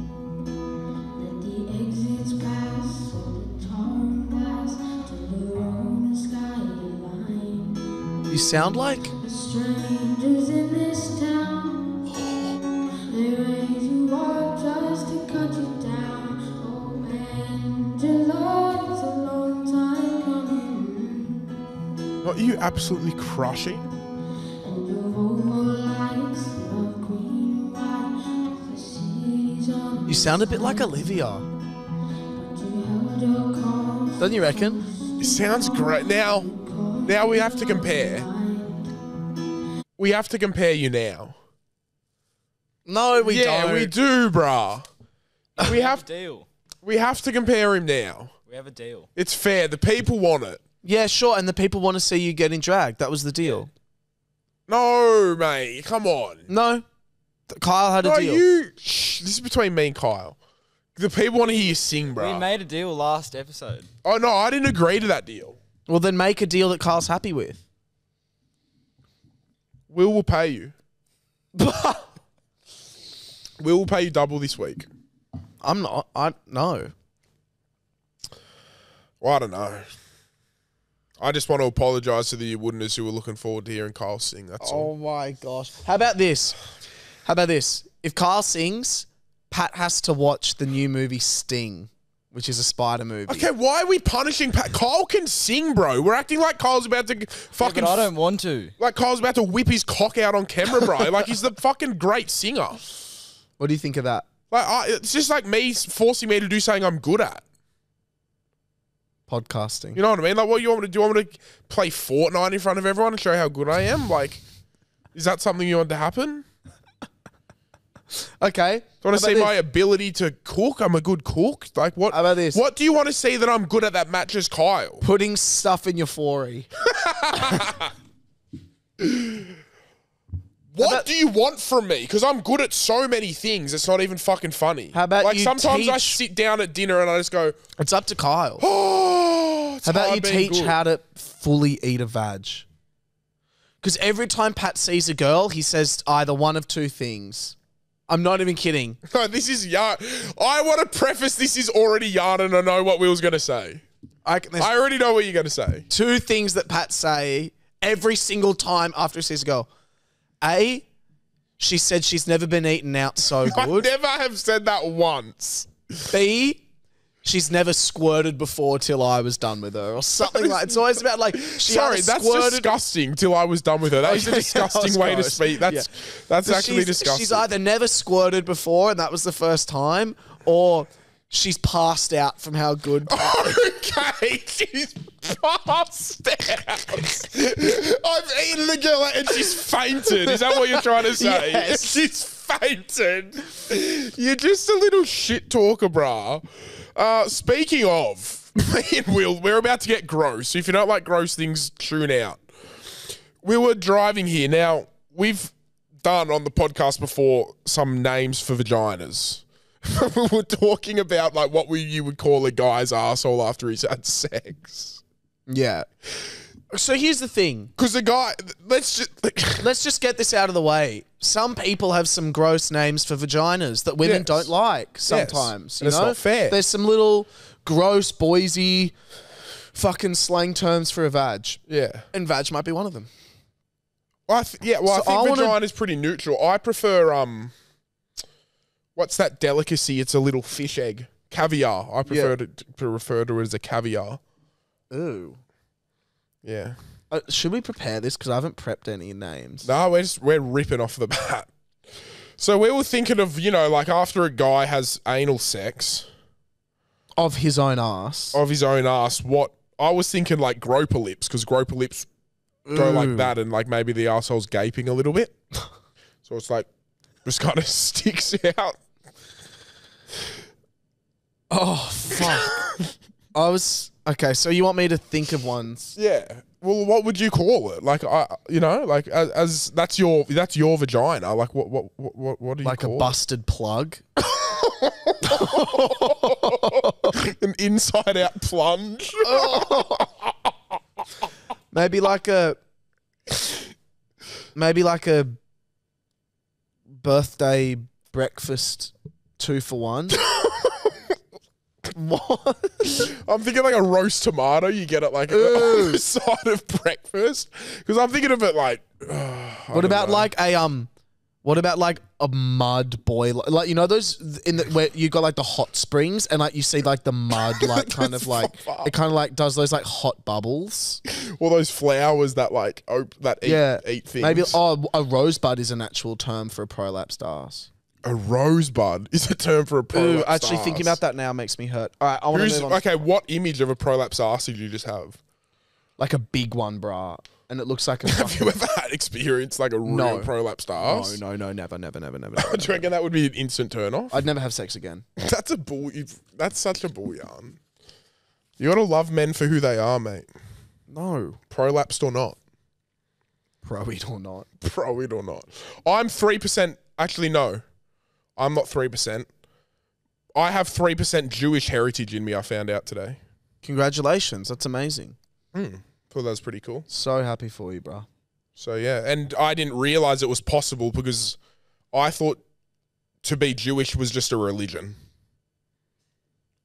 You sound like... Strangers in this town, they raise you up just to cut you down. Oh, Angela, it's a long time coming. Not you absolutely crushing? And your vocal lights of green and white, the city's on. You sound a bit like Olivia. But you held your calm. Don't you reckon? It sounds great. Now we have to compare. We have to compare you now. No, we yeah, don't. we do, bruh. We have Deal. to compare him now. We have a deal. It's fair. The people want it. Yeah, sure. And the people want to see you getting dragged. That was the deal. No, mate. Come on. No. Kyle had a No, deal. Shh, this is between me and Kyle. The people want to hear you sing, We bro. made a deal last episode. Oh, no, I didn't agree to that deal. Well, then make a deal that Kyle's happy with. Will pay you. Will pay you double this week. I'm not. No. Well, I don't know. I just want to apologise to the Woodners who were looking forward to hearing Kyle sing. That's all. Oh my gosh. How about this? If Kyle sings, Pat has to watch the new movie Sting, which is a spider movie. Okay, why are we punishing Pat? Kyle can sing, bro. We're acting like Kyle's about to fucking... But I don't want to. Like Kyle's about to whip his cock out on camera, bro. Like he's the fucking great singer. What do you think of that? Like it's just like me forcing me to do something I'm good at. Podcasting. You know what I mean? Like, what you want me to do? You want me to play Fortnite in front of everyone and show how good I am? Like, is that something you want to happen? Okay. Do you want to see my ability to cook? I'm a good cook. Like, what? How about this? What do you want to see that I'm good at that matches Kyle? Putting stuff in your 4E. What do you want from me? Because I'm good at so many things. It's not even fucking funny. How about like you sometimes I teach- sit down at dinner and I just go, It's up to Kyle. oh. It's How about hard you being teach good. how to fully eat a vag? Because every time Pat sees a girl, he says either one of two things. I'm not even kidding. No, this is yarn. I want to preface this is already yarn and I know what Will's going to say. There's I already know what you're going to say. two things that Pat say every single time after he sees a girl. A, she said she's never been eaten out so I good. never have said that once. B, she's never squirted before till I was done with her or something like. It's always about like she Sorry, either that's squirted. disgusting till I was done with her. That is a Okay, disgusting that was way to gross. speak. That's So actually disgusting. She's either never squirted before and that was the first time, or she's passed out from how good. Okay, she's passed out. I've eaten the girl and she's fainted. Is that what you're trying to say? Yes. She's fainted. You're just a little shit talker, brah. Speaking of, me and Will, we're about to get gross. So if you don't like gross things, tune out. We were driving here. Now, we've done on the podcast before some names for vaginas. We were talking about like what you would call a guy's asshole after he's had sex. Yeah. So here's the thing. Because the guy, let's Let's just get this out of the way. Some people have some gross names for vaginas that women Yes. don't like sometimes. And You it's know? not fair. There's some little gross, boysy, fucking slang terms for a vag. yeah. And vag might be one of them. Well, I think So I wanna- vagina's pretty neutral. I prefer what's that delicacy? It's a little fish egg, caviar. I prefer to refer to it as a caviar. Ooh. Yeah. Should we prepare this? Because I haven't prepped any names. No, we're ripping off the bat. So we were thinking of, like after a guy has anal sex Of his own ass. of his own ass, what I was thinking like groper lips, because groper lips go like that and like maybe the asshole's gaping a little bit. So it's like just kind of sticks out. Oh, fuck. Okay, so you want me to think of ones? Yeah. Well, what would you call it? Like as that's your vagina. Like what do you Like a call busted plug? it? An inside out plunge. Maybe like a birthday breakfast 2-for-1. What? I'm thinking like a roast tomato. You get it like on the side of breakfast. Because I'm thinking of it like. What about like a mud boiler? Like, you know those where you got like the hot springs and like you see like the mud like kind of like it kind of like does those like hot bubbles. all those flowers that like eat things? Maybe a rosebud is an actual term for a prolapsed ass. a rosebud is a term for a prolapsed Ooh, actually arse. thinking about that now makes me hurt. All right, I want to move on. Okay, what image of a prolapsed arse did you just have? Like a big one, brah. And it looks like a Have you ever had experience like a real No. prolapsed arse? No, never. Do you reckon that would be an instant turn off? I'd never have sex again. That's a bull. That's such a bull yarn. You gotta love men for who they are, mate. No. Prolapsed or not. Pro-it or not. Pro-it or not. I'm 3%. Actually, no. I'm not 3%. I have 3% Jewish heritage in me, I found out today. Congratulations. That's amazing. Thought that was pretty cool. So happy for you, bruh. So, yeah. And I didn't realize it was possible because I thought to be Jewish was just a religion.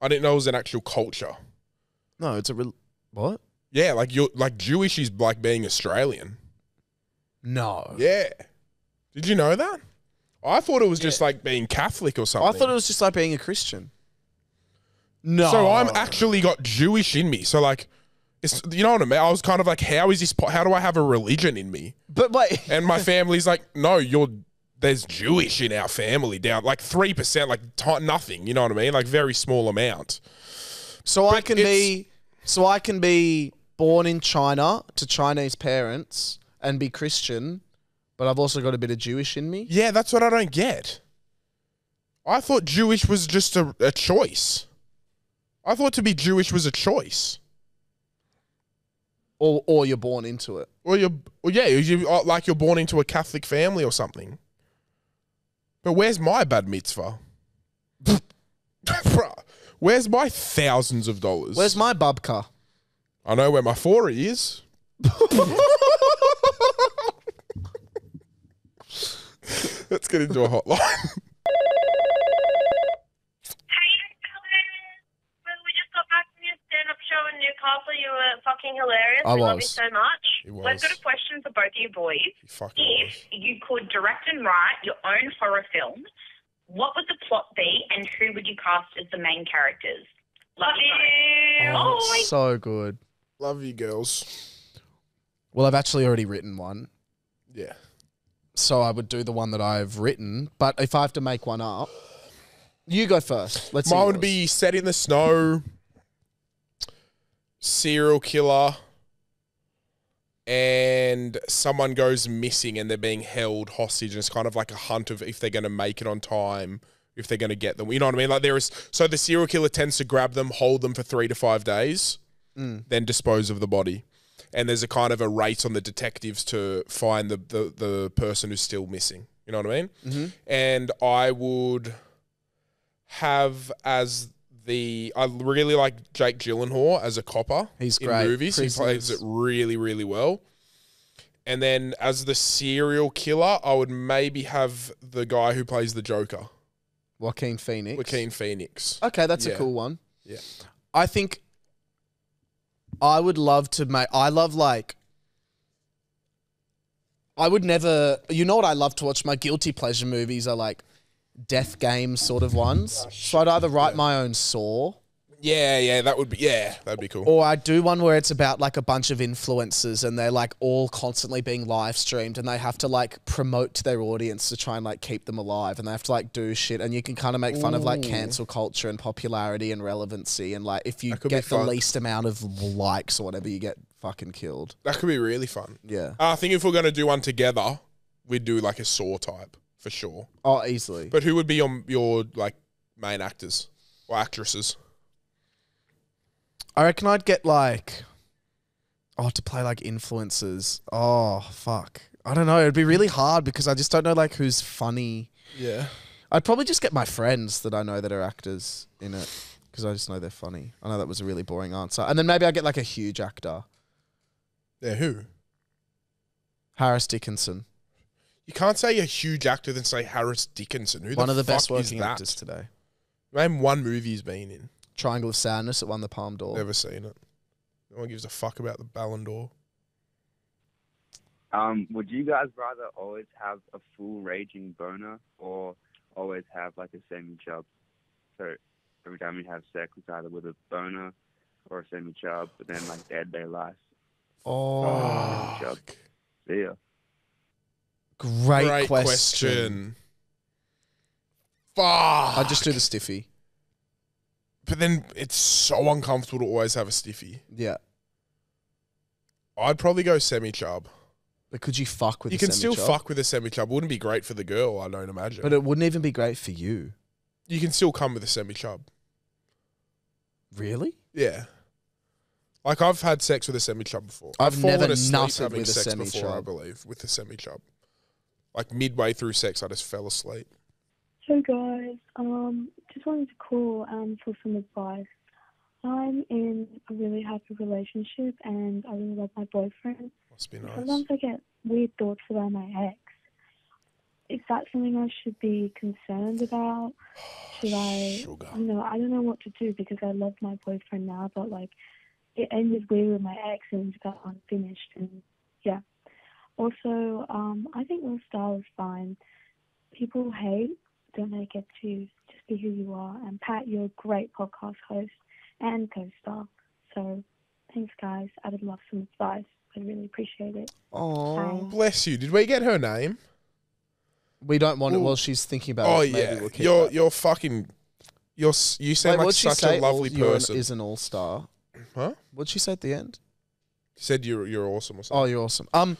I didn't know it was an actual culture. No, it's a real... What? Yeah, like you're like Jewish is like being Australian. No. Yeah. Did you know that? I thought it was just like being Catholic or something. I thought it was just like being a Christian. No. So I'm actually got Jewish in me. So like, it's, you know what I mean? I was kind of like, how is this? How do I have a religion in me? But wait. And my family's like, no, there's Jewish in our family down like 3%, like nothing. You know what I mean? Like very small amount. So I can be born in China to Chinese parents and be Christian, but I've also got a bit of Jewish in me. Yeah, that's what I don't get. I thought Jewish was just a choice. I thought to be Jewish was a choice. Or you're born into it. You're born into a Catholic family or something. But where's my bad mitzvah? Bruh, where's my thousands of dollars? Where's my babka? I know where my 40 is. Let's get into a hotline. We just got back from your stand-up show in Newcastle. You were fucking hilarious. I We love you was. so much. He So I've was. got a question for both of you boys. He fucking If was. you could direct and write your own horror film, what would the plot be and who would you cast as the main characters? Love you. Oh, Bye. it's so good. Love you, girls. Well, I've actually already written one, Yeah. so I would do the one that I've written. But if I have to make one up, you go first. Let's see. Mine would yours. be set in the snow, serial killer, and someone goes missing and they're being held hostage. And it's kind of like a hunt of if they're going to make it on time, if they're going to get them. You know what I mean? Like so the serial killer tends to grab them, hold them for 3 to 5 days, then dispose of the body. And there's a kind of a race on the detectives to find the person who's still missing. You know what I mean? Mm-hmm. And I would have as I really like Jake Gyllenhaal as a copper. He's in great. movies. He plays it really, really well. And then as the serial killer, I would maybe have the guy who plays the Joker, Joaquin Phoenix. Joaquin Phoenix. Okay, that's a Yeah. cool one. Yeah. I think I would love to make. I love like. I would never. You know what I love to watch? My guilty pleasure movies are like death game sort of ones. So I'd either write my own Saw, that'd be cool. or I'd do one where it's about like a bunch of influencers and they're like all constantly being live streamed and they have to like promote to their audience to try and like keep them alive and they have to like do shit and you can kind of make fun of like cancel culture and popularity and relevancy and like if you That could be get the fun. least amount of likes or whatever you get fucking killed. That could be really fun. Yeah. I think if we're going to do one together, we'd do like a Saw type for sure. Oh, easily. But who would be your like main actors or actresses? I reckon I'd get like, to play like influencers. Oh, fuck. I don't know. It'd be really hard because I just don't know like who's funny. Yeah. I'd probably just get my friends that I know that are actors in it because I just know they're funny. I know that was a really boring answer. And then maybe I'd get like a huge actor. Yeah, who? Harris Dickinson. You can't say a huge actor then say Harris Dickinson. Who One of the fuck best is working that? actors today. Name one movie he's been in. Triangle of Sadness. It won the Palme d'Or. Never seen it. No one gives a fuck about the Ballon d'Or. Would you guys rather always have a full raging boner or always have like a semi-chub? So every time you have sex, it's either with a boner or a semi-chub, but then like day life. Oh, Semi-chub. See ya. great question. Fuck. I'd just do the stiffy. But then it's so uncomfortable to always have a stiffy. Yeah. I'd probably go semi-chub. But could you fuck with You a can still semi-chub? fuck with a semi-chub. Wouldn't be great for the girl, I don't imagine. But it wouldn't even be great for you. You can still come with a semi-chub. Really? Yeah. Like I've had sex with a semi-chub before. I've fallen never asleep nutted having with a sex before, I semi-chub. believe, with a semi-chub. Like midway through sex, I just fell asleep. Hey guys, just wanted to call for some advice. I'm in a really happy relationship and I really love my boyfriend. Must be nice. Sometimes I get weird thoughts about my ex. Is that something I should be concerned about? Should I, Sugar. I don't know what to do because I love my boyfriend now, but like, it ended weird with my ex and got unfinished. And yeah. Also, I think your style is fine. People hate, don't they get to just be who you are. And Pat, you're a great podcast host and co-star. So thanks, guys. I would love some advice. I really appreciate it. Oh, Bless you. Did we get her name? we don't want it while she's thinking about Oh it. Maybe yeah, we'll keep you're that. you're fucking. You seem Wait, like what'd she such say? a lovely You're person. is an all-star. Huh? What'd she say at the end? You said you're awesome or Oh, something. you're awesome.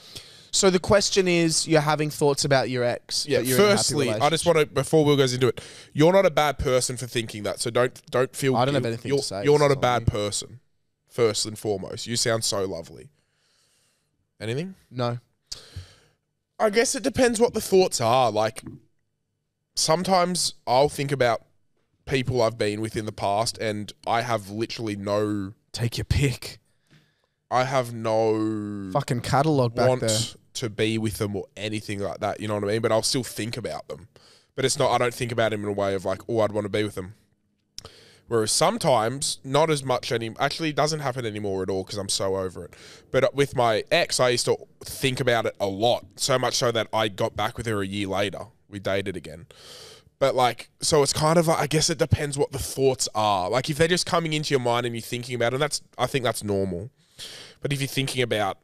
So the question is, you're having thoughts about your ex. Yeah. but you're in a happy Firstly, I just want to before Will goes into it, you're not a bad person for thinking that. So don't feel. I don't have guilt. anything you're, to say, You're not it's a on bad you. person. First and foremost, you sound so lovely. Anything? No. I guess it depends what the thoughts are. Like, sometimes I'll think about people I've been with in the past, and I have literally no. Take your pick. I have no Fucking catalogue back want there. to be with them or anything like that. You know what I mean? But I'll still think about them. But it's not. I don't think about them in a way of like, oh, I'd want to be with them. Whereas sometimes, not as much actually, it doesn't happen anymore at all because I'm so over it. But with my ex, I used to think about it a lot. So much so that I got back with her a year later. We dated again. But like, so it's kind of like, I guess it depends what the thoughts are. Like if they're just coming into your mind and you're thinking about it, I think that's normal. But if you're thinking about,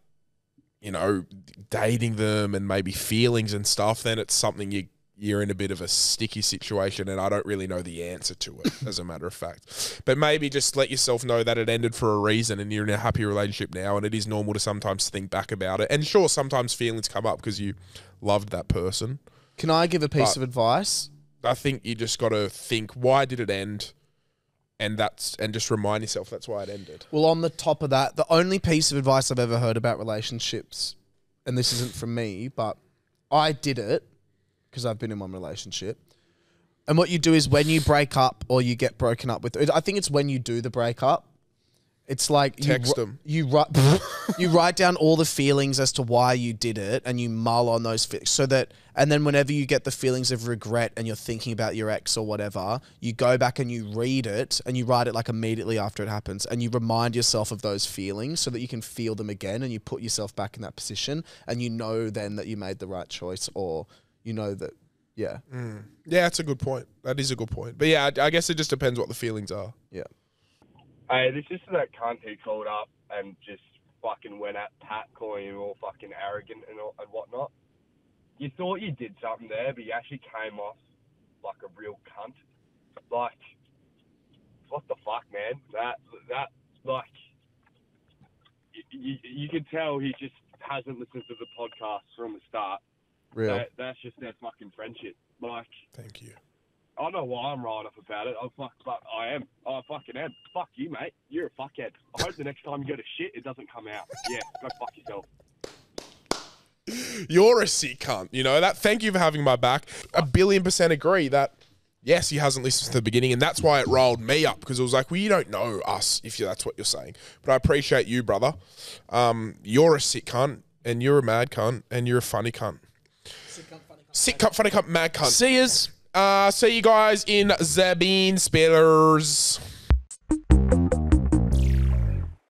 you know, dating them and maybe feelings and stuff, then it's something you're in a bit of a sticky situation, and I don't really know the answer to it, as a matter of fact. But maybe just let yourself know that it ended for a reason and you're in a happy relationship now, and it is normal to sometimes think back about it. And sure, sometimes feelings come up because you loved that person. Can I give a piece But of advice? I think you just got to think, why did it end? And just remind yourself that's why it ended. Well, on the top of that, the only piece of advice I've ever heard about relationships, and this isn't from me, but I did it because I've been in one relationship. And what you do is when you break up or you get broken up with, I think it's when you do the breakup, it's like Text them. You write down all the feelings as to why you did it, and you mull on those feelings so that, and then whenever you get the feelings of regret and you're thinking about your ex or whatever, you go back and you read it and you write it like immediately after it happens, and you remind yourself of those feelings so that you can feel them again, and you put yourself back in that position, and you know then that you made the right choice, or you know that, yeah. Yeah, that's a good point. That is a good point. But yeah, I guess it just depends what the feelings are. Yeah. Hey, this is that cunt who called up and just fucking went at Pat, calling him all fucking arrogant and whatnot. You thought you did something there, but you actually came off like a real cunt. Like, what the fuck, man? That like, you can tell he just hasn't listened to the podcast from the start. Real. That's just their fucking friendship. Like, thank you. I don't know why I'm riled up about it. But I am. I fucking am. Fuck you, mate. You're a fuckhead. I hope the next time you go to shit, it doesn't come out. Yeah, go fuck yourself. You're a sick cunt, you know that. Thank you for having my back. 1,000,000,000% agree that, yes, he hasn't listened to the beginning, and that's why it rolled me up, because it was like, well, you don't know us if that's what you're saying. But I appreciate you, brother. You're a sick cunt, and you're a mad cunt, and you're a funny cunt. Sick cunt, funny cunt, mad cunt. See yous. See you guys in the bean spillers.